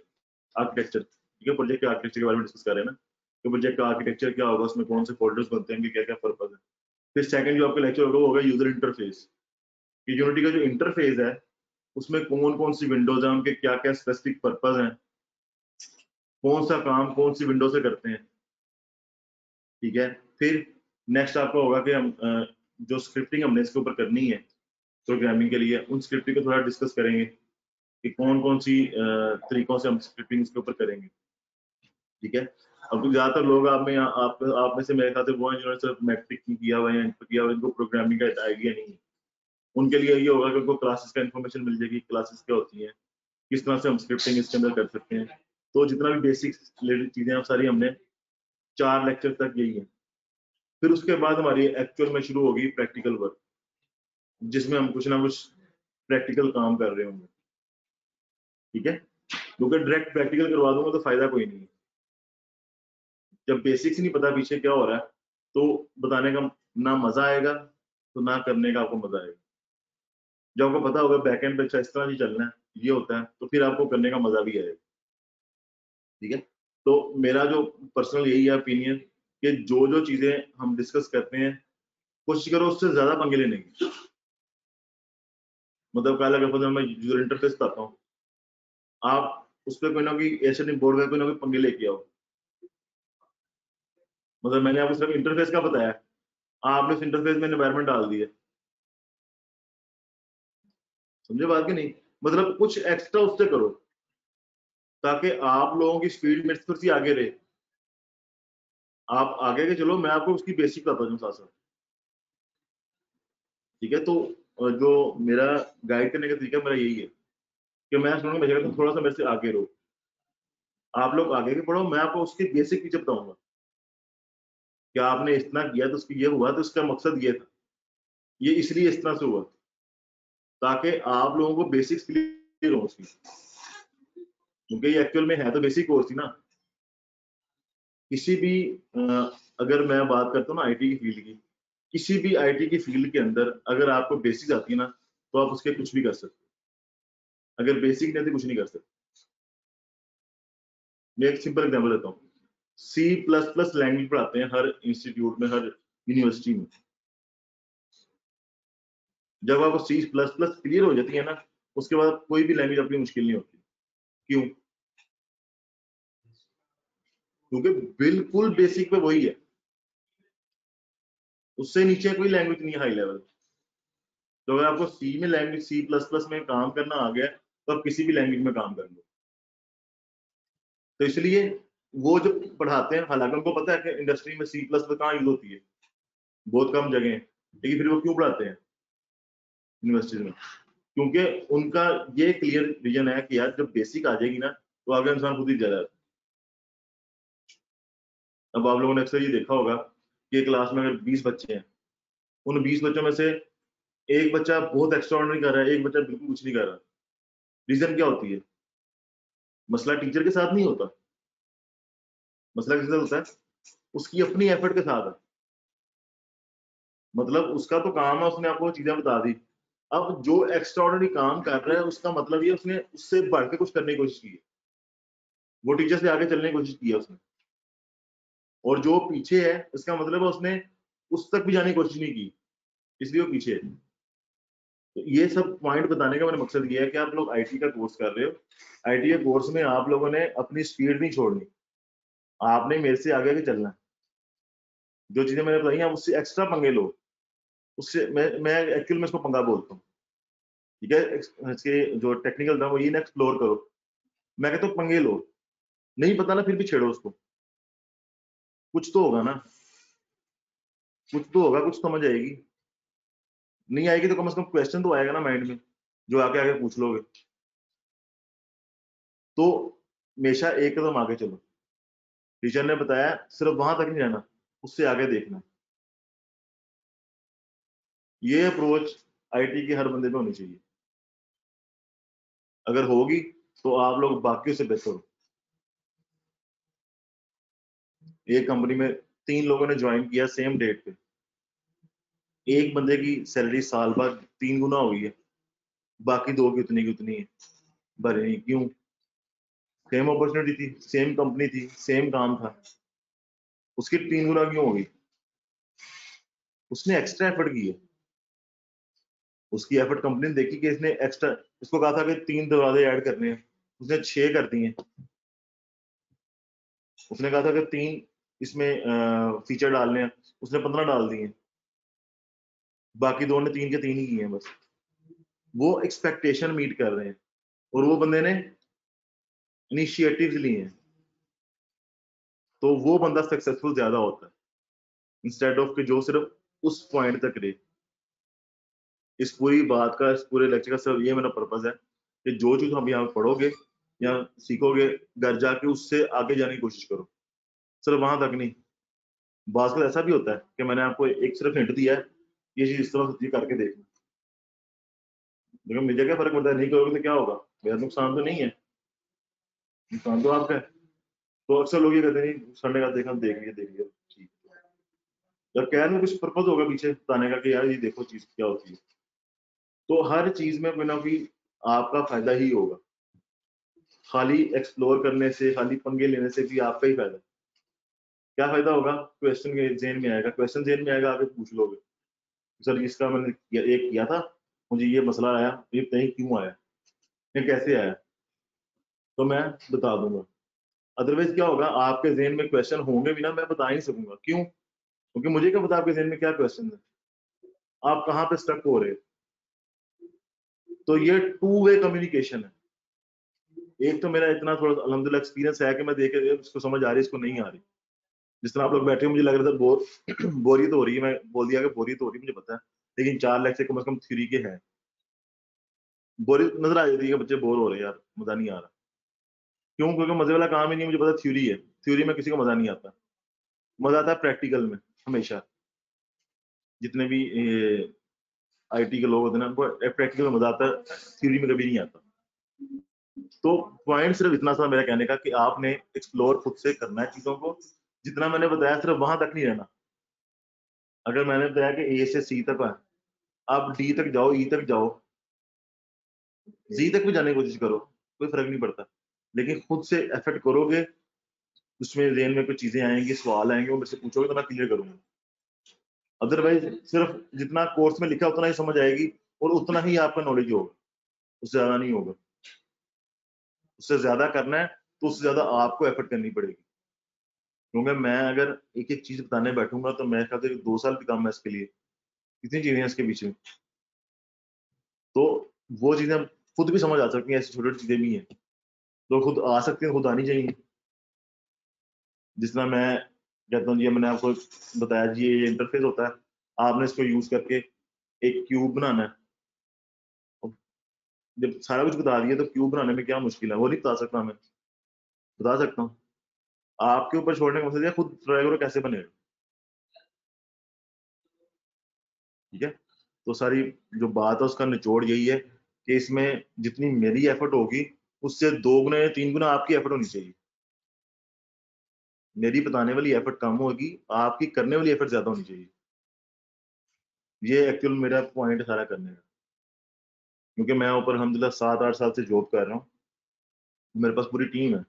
आर्किटेक्चर। ठीक है, प्रोजेक्ट के आर्किटेक्चर के बारे में डिस्कस कर रहे हैं ना, तो प्रोजेक्ट का आर्किटेक्चर क्या होगा, उसमें कौन से फोल्डर्स बनते हैं, क्या क्या पर्पज है। फिर सेकंड जो आपका लेक्चर होगा वो होगा यूजर इंटरफेस, कि यूनिटी का जो इंटरफेस है उसमें कौन कौन सी विंडोज हैं, उनके क्या क्या स्पेसिफिक पर्पज हैं, कौन सा काम कौन सी विंडो से करते हैं। ठीक है, फिर नेक्स्ट आपका होगा कि हम जो स्क्रिप्टिंग हमने इसके ऊपर करनी है प्रोग्रामिंग के लिए, उन स्क्रिप्टिंग को थोड़ा डिस्कस करेंगे कि कौन कौन सी तरीकों से हम स्क्रिप्टिंग इसके ऊपर करेंगे। ठीक है, अब ज्यादातर लोग आप में से मेरे ख्याल से वो हैं जिन्होंने सिर्फ मैट्रिक किया हुआ है, किया हुआ है, इनको प्रोग्रामिंग का आइडिया नहीं है। उनके लिए ये होगा कि उनको क्लासेस का इन्फॉर्मेशन मिल जाएगी, क्लासेस क्या होती हैं, किस तरह से हम स्क्रिप्टिंग इसके अंदर कर सकते हैं। तो जितना भी बेसिक रिलेटेड चीजें हैं सारी हमने 4 लेक्चर तक यही है। फिर उसके बाद हमारी एक्चुअल में शुरू होगी प्रैक्टिकल वर्क, जिसमें हम कुछ ना कुछ प्रैक्टिकल काम कर रहे होंगे। ठीक है, क्योंकि डायरेक्ट प्रैक्टिकल करवा दूंगा तो फायदा कोई नहीं है। जब बेसिक्स नहीं पता पीछे क्या हो रहा है तो बताने का ना मजा आएगा, तो ना करने का आपको मजा आएगा। जब आपको पता होगा बैकएंड पे अच्छा इस तरह ही चलना है, ये होता है, तो फिर आपको करने का मजा भी आएगा। ठीक है, तो मेरा जो पर्सनल यही है ओपिनियन कि जो जो चीजें हम डिस्कस करते हैं कोशिश करो उससे ज्यादा पंगे लेने की। मतलब कल अगर मैं यूजर इंटरफेस बताता हूँ, आप उस पर कोई ना कोई ऐसे नहीं बोर्ड में कोई ना कोई पंगे लेके आओ। मतलब मैंने आपको सिर्फ इंटरफेस का बताया, आपने उस इंटरफेस में एनवायरनमेंट डाल दिया, समझे बात की नहीं? मतलब कुछ एक्स्ट्रा उससे करो ताकि आप लोगों की स्पीड मेरे से थोड़ी सी आगे रहे। आप आगे के चलो, मैं आपको उसकी बेसिक बताता हूँ साथ साथ। ठीक है, तो जो मेरा गाइड करने का तरीका मेरा यही है कि मैं सुनूंगा तुम थोड़ा सा मेरे से आगे रहो, आप लोग आगे के बढ़ो, मैं आपको उसकी बेसिक चीजें बताऊंगा कि आपने इतना किया तो उसकी ये हुआ, तो उसका मकसद ये था, ये इसलिए इस तरह से हुआ, ताकि आप लोगों को बेसिक्स क्लियर हो उसकी। क्योंकि ये एक्चुअल में है तो बेसिक कोर्स थी ना। किसी भी अगर मैं बात करता हूँ ना आईटी की फील्ड की, किसी भी आईटी की फील्ड के अंदर अगर आपको बेसिक्स आती है ना तो आप उसके कुछ भी कर सकते हो। अगर बेसिक नहीं आती कुछ नहीं कर सकते। मैं एक सिंपल एग्जांपल देता हूँ। C++ लैंग्वेज पढ़ाते हैं हर इंस्टीट्यूट में, हर यूनिवर्सिटी में। जब आपको C++ क्लियर हो जाती है ना, उसके बाद कोई भी लैंग्वेज अपनी मुश्किल नहीं होती। क्यों? क्योंकि बिल्कुल बेसिक पे वही है, उससे नीचे कोई लैंग्वेज नहीं है हाई लेवल। तो अगर आपको सी में लैंग्वेज C++ में काम करना आ गया तो आप किसी भी लैंग्वेज में काम कर लो। तो इसलिए वो जो पढ़ाते हैं, हालांकि उनको पता है कि इंडस्ट्री में C++ कहाँ यूज होती है, बहुत कम जगह है, लेकिन फिर वो क्यों पढ़ाते हैं यूनिवर्सिटी में? क्योंकि उनका ये क्लियर विजन है कि यार जब बेसिक आ जाएगी ना तो आगे इंसान खुद ही जा जाता है। अब आप लोगों ने अक्सर ये देखा होगा कि क्लास में अगर 20 बच्चे हैं, उन 20 बच्चों में से एक बच्चा बहुत एक्स्ट्राऑर्डिनरी कर रहा है, एक बच्चा बिल्कुल कुछ नहीं कर रहा। रीजन क्या होती है? मसला टीचर के साथ नहीं होता, मसला किसके साथ होता है? उसकी अपनी एफर्ट के साथ है। मतलब उसका तो काम है, उसने आपको चीजें बता दी। अब जो एक्स्ट्राऑर्डिनरी काम कर रहा है उसका मतलब ये उसने उससे बढ़ के कुछ करने की कोशिश की है, वो टीचर से आगे चलने की कोशिश की है उसने। और जो पीछे है इसका मतलब है उसने उस तक भी जाने की कोशिश नहीं की, इसलिए वो पीछे है। तो ये सब पॉइंट बताने का मेरा मकसद ये है कि आप लोग आईटी का कोर्स कर रहे हो, आईटी के कोर्स में आप लोगों ने अपनी स्पीड नहीं छोड़नी, आपने मेरे से आगे आगे चलना है। जो चीजें मैंने बताई हैं आप उससे एक्स्ट्रा पंगे लो, उससे मैं एक्चुअल में इसको पंगा बोलता हूँ। ठीक है, इसके जो टेक्निकल था वो ये ना एक्सप्लोर करो, मैं कहता हूँ पंगे लो। नहीं पता ना फिर भी छेड़ो उसको, कुछ तो होगा ना, कुछ तो होगा, कुछ समझ आएगी। नहीं आएगी तो कम से कम क्वेश्चन तो आएगा ना माइंड में, जो आके आगे पूछ लोगे। तो हमेशा एक कदम आगे चलो। टीचर ने बताया सिर्फ वहां तक नहीं जाना, उससे आगे देखना। ये अप्रोच आईटी के हर बंदे में होनी चाहिए। अगर होगी तो आप लोग बाकियों से बेहतर हो। एक कंपनी में 3 लोगों ने ज्वाइन किया सेम डेट पे, एक बंदे की सैलरी साल बाद 3 गुना हो गई है, बाकी 2 की उतनी है। भरे नहीं क्यों? सेम अपॉर्चुनिटी थी, सेम कंपनी थी, सेम काम था, उसकी 3 गुना क्यों हो गई? उसने एक्स्ट्रा एफर्ट की है। उसकी एफर्ट कंपनी ने देखी कि इसने एक्स्ट्रा, इसको कहा था कि 3 दरवाजे ऐड करने हैं, उसने 6 कर दिए। उसने कहा था कि 3 इसमें फीचर डालने हैं, उसने 15 डाल दिए। बाकी 2 ने 3 के 3 ही किए हैं बस। वो एक्सपेक्टेशन मीट कर रहे हैं और वो बंदे ने इनिशिएटिव्स लिए हैं, तो वो बंदा सक्सेसफुल ज्यादा होता है इंस्टेड ऑफ कि जो सिर्फ उस पॉइंट तक रहे। इस पूरी बात का, इस पूरे लेक्चर का सिर्फ ये मेरा पर्पज है कि जो चीज हम यहाँ पढ़ोगे या सीखोगे, घर जाके उससे आगे जाने की कोशिश करो, सिर्फ वहां तक नहीं। बात ऐसा भी होता है कि मैंने आपको एक सिर्फ हिंट दिया है, ये चीज इस तरह से करके देखना, लेकिन मुझे क्या फर्क पड़ता है, नहीं करोगे तो क्या होगा? मेरा नुकसान तो नहीं है, नुकसान तो आपका है। तो अक्सर लोग ये कहते हैं संडे का देखा, देख लिया ठीक है। जब कहने में कुछ पर्पज होगा पीछे बताने का कि यार ये देखो चीज क्या होती है, तो हर चीज में कोई ना कोई आपका फायदा ही होगा। खाली एक्सप्लोर करने से, खाली पंगे लेने से भी आपका ही फायदा। क्या फायदा होगा? क्वेश्चन के जेन में आएगा, क्वेश्चन जेन में आएगा, आगे पूछ लोगे सर इसका मैंने एक किया था, मुझे ये मसला आया, ये बताइए क्यों आया, ये कैसे आया, तो मैं बता दूंगा। अदरवाइज क्या होगा, आपके जेन में क्वेश्चन होंगे भी ना, मैं बता ही नहीं सकूंगा। क्यों? क्योंकि मुझे क्या पता आपके जेन में क्या क्वेश्चन है, आप कहाँ पे स्टक हो रहे हो। तो ये 2 वे कम्युनिकेशन है। एक तो मेरा इतना थोड़ा अल्हम्दुलिल्लाह एक्सपीरियंस है कि मैं देख रही हूँ इसको समझ आ रही है, इसको नहीं आ रही। जिस तरह आप लोग बैठे हो मुझे लग रहा था बोरियत हो रही है, मैं बोल दिया कि बोरियत हो रही है, मुझे पता है, लेकिन 4 लेक्चर कम से कम थ्योरी के हैं। बोरियत नजर आ जाती है कि बच्चे बोर हो रहे हैं यार, मजा नहीं आ रहा। क्यों? क्योंकि मजे वाला काम ही नहीं है, मुझे पता थ्योरी है, थ्योरी में किसी को मजा नहीं आता। मजा आता है प्रैक्टिकल में हमेशा। जितने भी आईटी के लोग होते हैं ना, उनको प्रैक्टिकल में मजा आता है, थ्योरी में कभी नहीं आता। तो पॉइंट सिर्फ इतना सा मेरा कहने का कि आपने एक्सप्लोर खुद से करना है चीजों को, जितना मैंने बताया सिर्फ वहां तक नहीं रहना। अगर मैंने बताया कि ए से सी तक है, आप डी तक जाओ, ई तक जाओ, जी तक भी जाने की कोशिश करो, कोई फर्क नहीं पड़ता, लेकिन खुद से एफर्ट करोगे, उसमें जेन में कुछ चीजें आएंगी, सवाल आएंगे, वो मुझसे पूछोगे तो मैं क्लियर करूंगा। अदरवाइज सिर्फ जितना कोर्स में लिखा उतना ही समझ आएगी और उतना ही आपका नॉलेज होगा, उससे ज्यादा नहीं होगा। उससे ज्यादा करना है तो उससे ज्यादा आपको एफर्ट करनी पड़ेगी, क्योंकि मैं अगर एक एक चीज बताने बैठूंगा तो मैं कहते 2 साल भी काम है इसके लिए, कितनी चीजें हैं इसके पीछे। तो वो चीजें हम खुद भी समझ आ सकती हैं, ऐसी छोटी छोटी चीजें भी हैं तो खुद आ सकती हैं, खुद आनी चाहिए। जिस तरह मैं कहता हूँ, ये मैंने आपको बताया जी, ये इंटरफेस होता है, आपने इसको यूज करके एक क्यूब बनाना है। जब सारा कुछ बता दिया तो क्यूब बनाने में क्या मुश्किल है, वो नहीं बता सकता, मैं बता सकता हूँ। आपके ऊपर छोड़ने का मसला है, खुद ट्राई करो कैसे बनेगा। ठीक है, तो सारी जो बात है उसका निचोड़ यही है कि इसमें जितनी मेरी एफर्ट होगी उससे 2 गुना या 3 गुना आपकी एफर्ट होनी चाहिए। मेरी बताने वाली एफर्ट कम होगी, आपकी करने वाली एफर्ट ज्यादा होनी चाहिए। ये एक्चुअल मेरा पॉइंट है सारा करने का, क्योंकि मैं ऊपर अल्हम्दुलिल्लाह 7-8 साल से जॉब कर रहा हूँ, मेरे पास पूरी टीम है।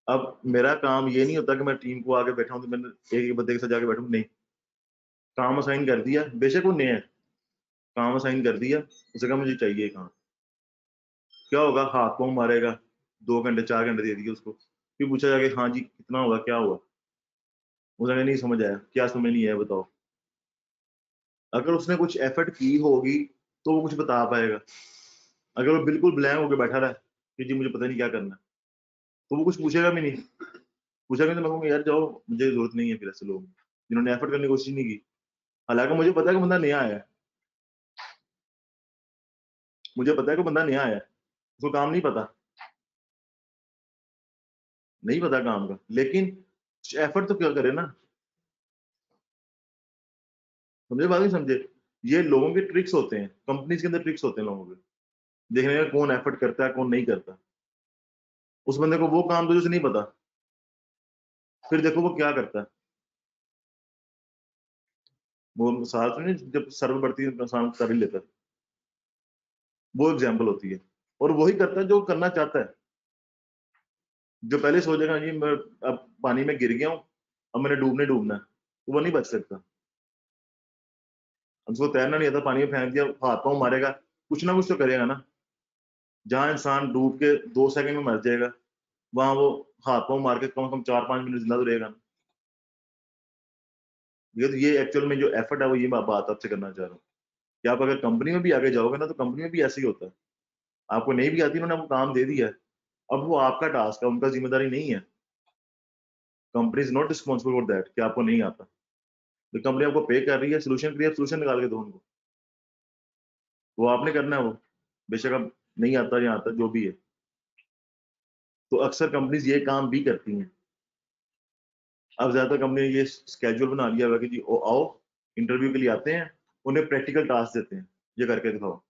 अब मेरा काम ये नहीं होता कि मैं टीम को आगे बैठा हूँ तो मैंने एक एक बंदे के साथ जाके बैठूँ, नहीं। काम असाइन कर दिया, बेशक वो नया है, काम असाइन कर दिया, उसे कहा मुझे चाहिए काम, क्या होगा, हाथ पाँव मारेगा, 2 घंटे 4 घंटे दे दिए उसको, फिर पूछा जाके हाँ जी कितना हुआ, क्या हुआ, उसने नहीं समझ आया, क्या समझ नहीं आया बताओ। अगर उसने कुछ एफर्ट की होगी तो वो कुछ बता पाएगा। अगर वो बिल्कुल ब्लैंक होकर बैठा रहा है कि जी मुझे पता नहीं क्या करना है, तो वो कुछ पूछेगा भी नहीं। पूछेगा तो मैं कहूँगा यार जाओ, मुझे जरूरत नहीं है फिर ऐसे लोग जिन्होंने एफर्ट करने की कोशिश नहीं की। हालांकि मुझे पता है कि बंदा नया आया है, मुझे पता है कि बंदा नया आया है, उसको काम नहीं पता, नहीं पता काम का, लेकिन एफर्ट तो क्या करे ना। समझे बात, नहीं समझे। ये लोगों के ट्रिक्स होते हैं, कंपनीज के अंदर ट्रिक्स होते हैं लोगों के, देखने का कौन एफर्ट करता है कौन नहीं करता। उस बंदे को वो काम तो उसे नहीं पता, फिर देखो वो क्या करता है। वो साथ में जब सर्व बढ़ती है इंसान कर ही लेता है, वो एग्जाम्पल होती है। और वही करता है जो करना चाहता है। जो पहले सोचेगा जी मैं अब पानी में गिर गया हूँ, अब मैंने डूबने डूबना है, तो वो नहीं बच सकता। उसको तैरना नहीं आता, पानी में फेंक दिया, हाथ पाँव मारेगा, कुछ ना कुछ तो करेगा ना। जहां इंसान डूब के 2 सेकंड में मर जाएगा, वहां वो हाथ पाँव मार के कम से कम 4-5 मिनट जिंदा तो रहेगा ना। ये एक्चुअल में जो एफर्ट है वो ये बात आपसे करना चाह रहा हूँ कि आप अगर कंपनी में भी आगे जाओगे ना तो कंपनी में भी ऐसे ही होता है। आपको नहीं भी आती, उन्होंने आपको काम दे दिया है, अब वो आपका टास्क है, उनका जिम्मेदारी नहीं है। Company is not responsible for that कि आपको नहीं आता। तो कंपनी आपको पे कर रही है, सोल्यूशन क्रिएट, सोल्यूशन निकाल के दो उनको, वो आपने करना है वो, बेशक अब नहीं आता या आता जो भी है। तो अक्सर कंपनीज ये काम भी करती हैं। अब ज्यादातर कंपनी ने ये स्केड्यूल बना लिया हुआ कि जी आओ, इंटरव्यू के लिए आते हैं, उन्हें प्रैक्टिकल टास्क देते हैं, ये करके दिखाओ।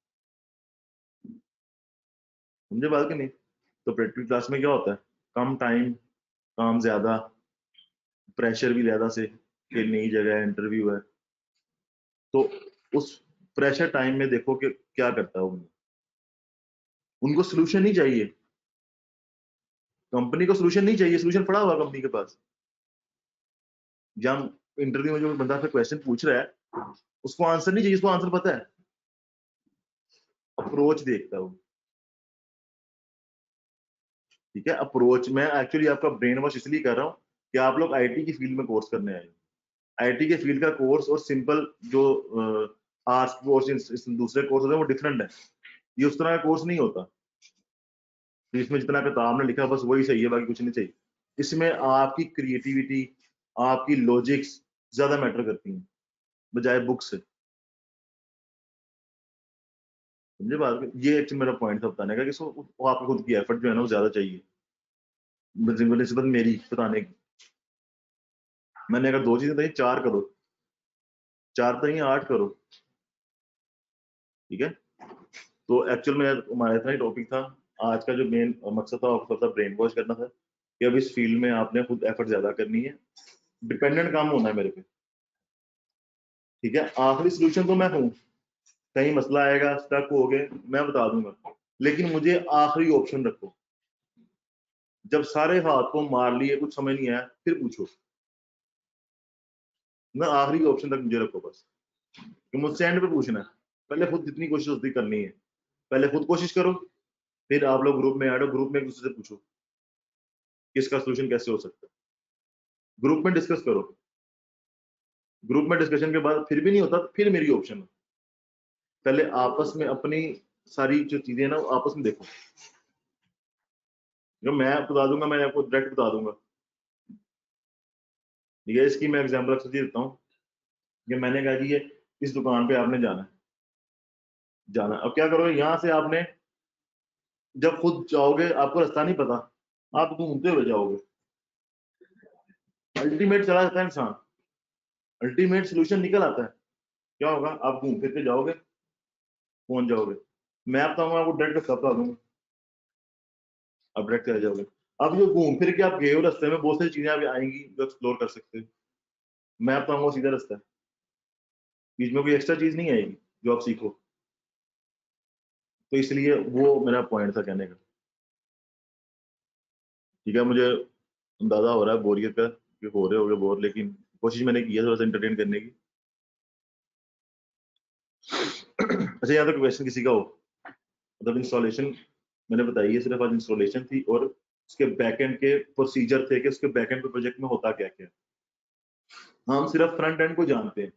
समझे बात कि नहीं। तो प्रैक्टिकल क्लास में क्या होता है, कम टाइम, काम ज्यादा, प्रेशर भी ज्यादा से कि नई जगह है, इंटरव्यू है। तो उस प्रेशर टाइम में देखो कि क्या करता है वो बंदा। उनको सोल्यूशन नहीं चाहिए, कंपनी को सोल्यूशन नहीं चाहिए, सोल्यूशन पड़ा हुआ कंपनी के पास। जब इंटरव्यू में जो बंदा फिर क्वेश्चन पूछ रहा है उसको आंसर नहीं चाहिए, उसको आंसर पता है, अप्रोच देखता है वो। ठीक है, अप्रोच में एक्चुअली आपका ब्रेन वॉश इसलिए कर रहा हूँ कि आप लोग आईटी की फील्ड में कोर्स करने आए। आईटी के फील्ड का कोर्स और सिंपल जो आर्ट्स कोर्स दूसरे कोर्स होते हैं वो डिफरेंट है। ये उस तरह का कोर्स नहीं होता तो इसमें जितना किताब ने लिखा बस वही सही है, बाकी कुछ नहीं चाहिए। इसमें आपकी क्रिएटिविटी, आपकी लॉजिक्स ज्यादा मैटर करती हैं बजाय बुक से। समझे बात, ये एक्चुअली मेरा पॉइंट था बताने का कि वो आपको खुद की एफर्ट जो है ना वो ज्यादा चाहिए निस्बत मेरी बताने की। मैंने अगर 2 चीजें बताई, 4 करो, 4 तो नहीं 8 करो। ठीक है, तो एक्चुअल में हमारा इतना ही टॉपिक था। आज का जो मेन मकसद था आपको पता ब्रेन वॉश करना था कि अब इस फील्ड में आपने खुद एफर्ट ज्यादा करनी है, डिपेंडेंट काम होना है मेरे पे, ठीक है। आखिरी सोल्यूशन तो मैं हूँ, कहीं मसला आएगा स्टक हो गए मैं बता दूंगा, लेकिन मुझे आखिरी ऑप्शन रखो। जब सारे हाथ को मार लिए कुछ समझ नहीं आया फिर पूछो, ना आखिरी ऑप्शन तक मुझे रखो बस, कि मुझसे एंड पे पूछना है। पहले खुद जितनी कोशिश होती करनी है, पहले खुद कोशिश करो, फिर आप लोग ग्रुप में ऐड हो, ग्रुप में एक दूसरे से पूछो किसका सोल्यूशन कैसे हो सकता है, ग्रुप में डिस्कस करो। ग्रुप में डिस्कशन के बाद फिर भी नहीं होता तो फिर मेरी ऑप्शन है, पहले आपस में अपनी सारी जो चीजें हैं ना वो आपस में देखो। जो मैं बता दूंगा मैं आपको डायरेक्ट बता दूंगा, ठीक है। इसकी मैं एग्जाम्पल अक्सर देता हूँ कि मैंने कहा जी ये इस दुकान पे आपने जाना है, अब क्या करोगे, यहाँ से आपने जब खुद जाओगे आपको रास्ता नहीं पता, आप घूमते हुए जाओगे, अल्टीमेट चला जाता है इंसान, अल्टीमेट सोल्यूशन निकल आता है। क्या होगा, आप घूम फिर के जाओगे, पहुंच जाओगे। मैं बताऊंगा आपको डायरेक्ट रास्ता बता दूंगा, आप डायरेक्ट आ जाओगे। अब जो घूम फिर के आप गए हो रास्ते में बहुत सारी चीजें आप आएंगी जो एक्सप्लोर कर सकते हो, मैं बताऊंगा सीधा रास्ता है, बीच में कोई एक्स्ट्रा चीज नहीं आएगी जो आप सीखो। तो इसलिए वो मेरा पॉइंट था कहने का, ठीक है। मुझे अंदाजा हो रहा है बोरियत का कि हो रहे हो गए बोर, लेकिन कोशिश मैंने की है थोड़ा सा एंटरटेन करने की। अच्छा, यहाँ तक क्वेश्चन किसी का हो, मतलब इंस्टॉलेशन मैंने बताई है, सिर्फ आज इंस्टॉलेशन थी और उसके बैकएंड के प्रोसीजर थे कि उसके बैकएंड के प्रोजेक्ट में होता क्या क्या। हम सिर्फ फ्रंट एंड को जानते हैं,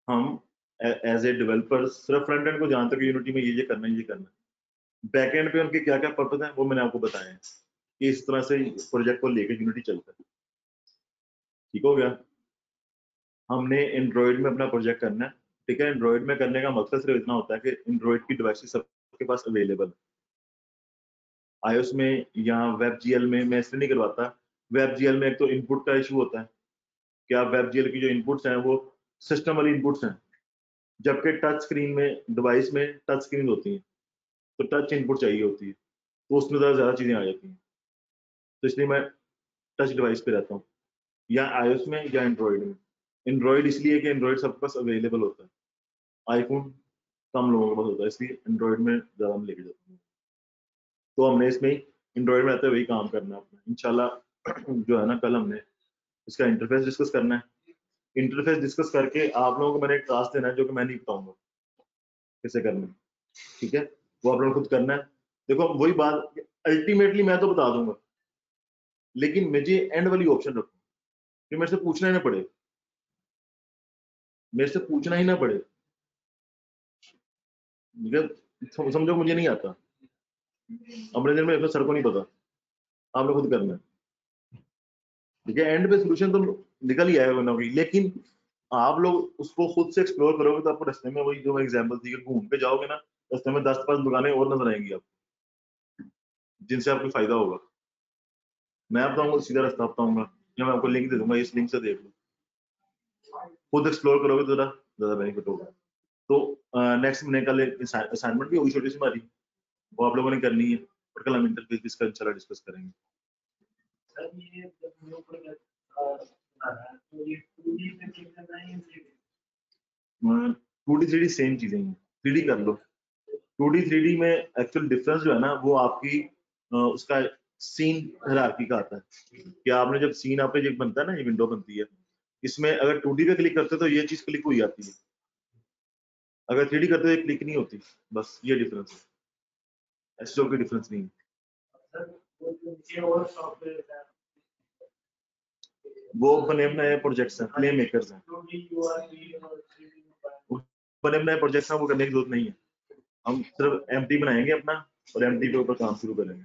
हम एज ए डेवलपर सिर्फ फ्रंट एंड को जानते हैं कि यूनिटी में ये करना है ये करना है। बैक एंड पे उनके क्या क्या पर्पज है वो मैंने आपको बताया है कि इस तरह से प्रोजेक्ट को लेकर यूनिटी चलता है, ठीक हो गया। हमने एंड्रॉइड में अपना प्रोजेक्ट करना है, ठीक है। एंड्रॉइड में करने का मकसद सिर्फ इतना होता है कि एंड्रॉइड की डिवाइसेस सबके पास अवेलेबल है। आईओएस में या वेब जीएल में मैं इसलिए नहीं करवाता, वेब जीएल में एक तो इनपुट का इशू होता है कि आप वेब जीएल की जो इनपुट्स हैं वो सिस्टम वाली इनपुट्स हैं, जबकि टच स्क्रीन में डिवाइस में टच स्क्रीन होती है तो टच इनपुट चाहिए होती है, तो उसमें ज़्यादा चीज़ें आ जाती हैं। तो इसलिए मैं टच डिवाइस पे रहता हूँ, या आईओएस में या एंड्रॉइड में। एंड्रॉइड इसलिए कि एंड्रॉइड सबके पास अवेलेबल होता है, आईफोन कम लोगों के पास होता है, इसलिए एंड्रॉइड में ज़्यादा हम लेके जाते हैं। तो हमने इसमें एंड्रॉइड में रहते हुए वही काम करना है अपना इंशाल्लाह। जो है ना, कल हमने इसका इंटरफेस डिस्कस करना है। इंटरफेस डिस्कस करके आप लोगों को मैंने एक टास्क देना है जो कि मैं नहीं बताऊंगा कैसे करना है, ठीक है। वो आप लोगों को खुद करना है। देखो वही बात, अल्टीमेटली मैं तो बता दूंगा, लेकिन मुझे एंड वाली ऑप्शन रखो कि मेरे से पूछना ही ना पड़े, मेरे से पूछना ही ना पड़े, समझो मुझे नहीं आता, अपने दिन में अपने सर को नहीं पता, आपने खुद करना है, ठीक है। एंड पे सोल्यूशन तो निकल ही आएगा ना कोई, लेकिन आप लोग उसको खुद से एक्सप्लोर करोगे तो आपको रास्ते में वही जो एग्जांपल थी कि घूम के जाओगे ना, रास्ते में 10-5 दुकानें और नजर आएंगी आपको जिनसे आपको फायदा होगा। मैं बताऊंगा तो सीधा रास्ता बताऊंगा, या मैं आपको लिंक दे दूंगा, इस लिंक से देख लो, खुद एक्सप्लोर करोगे तो ज्यादा बेनिफिट होगा। तो नेक्स्ट महीने कल असाइनमेंट भी होगी छोटी सी हमारी, वो आप लोगों ने करनी है, और कल हम इंटरफेस इसका इंशाल्लाह डिस्कस करेंगे। Two D three D same चीजें हैं, थ्री डी कर लो। टू डी थ्री डी में एक्चुअल डिफरेंस जो है ना वो आपकी उसका सीन हायरार्की का आता है कि आपने जब सीन आपने जब बनता है ना, ये विंडो बनती है, इसमें अगर टू डी पे क्लिक करते हो तो ये चीज क्लिक हुई आती है, अगर थ्री डी करते हो ये क्लिक नहीं होती, बस ये डिफरेंस है, ऐसे कोई डिफरेंस नहीं है। वो बने बनाए प्रोजेक्ट्स हैं, प्ले मेकर्स हैं, बने बनाए प्रोजेक्ट्स हैं, वो करने की जरूरत नहीं है। हम सिर्फ एमटी बनाएंगे अपना और एमटी के ऊपर काम शुरू करेंगे।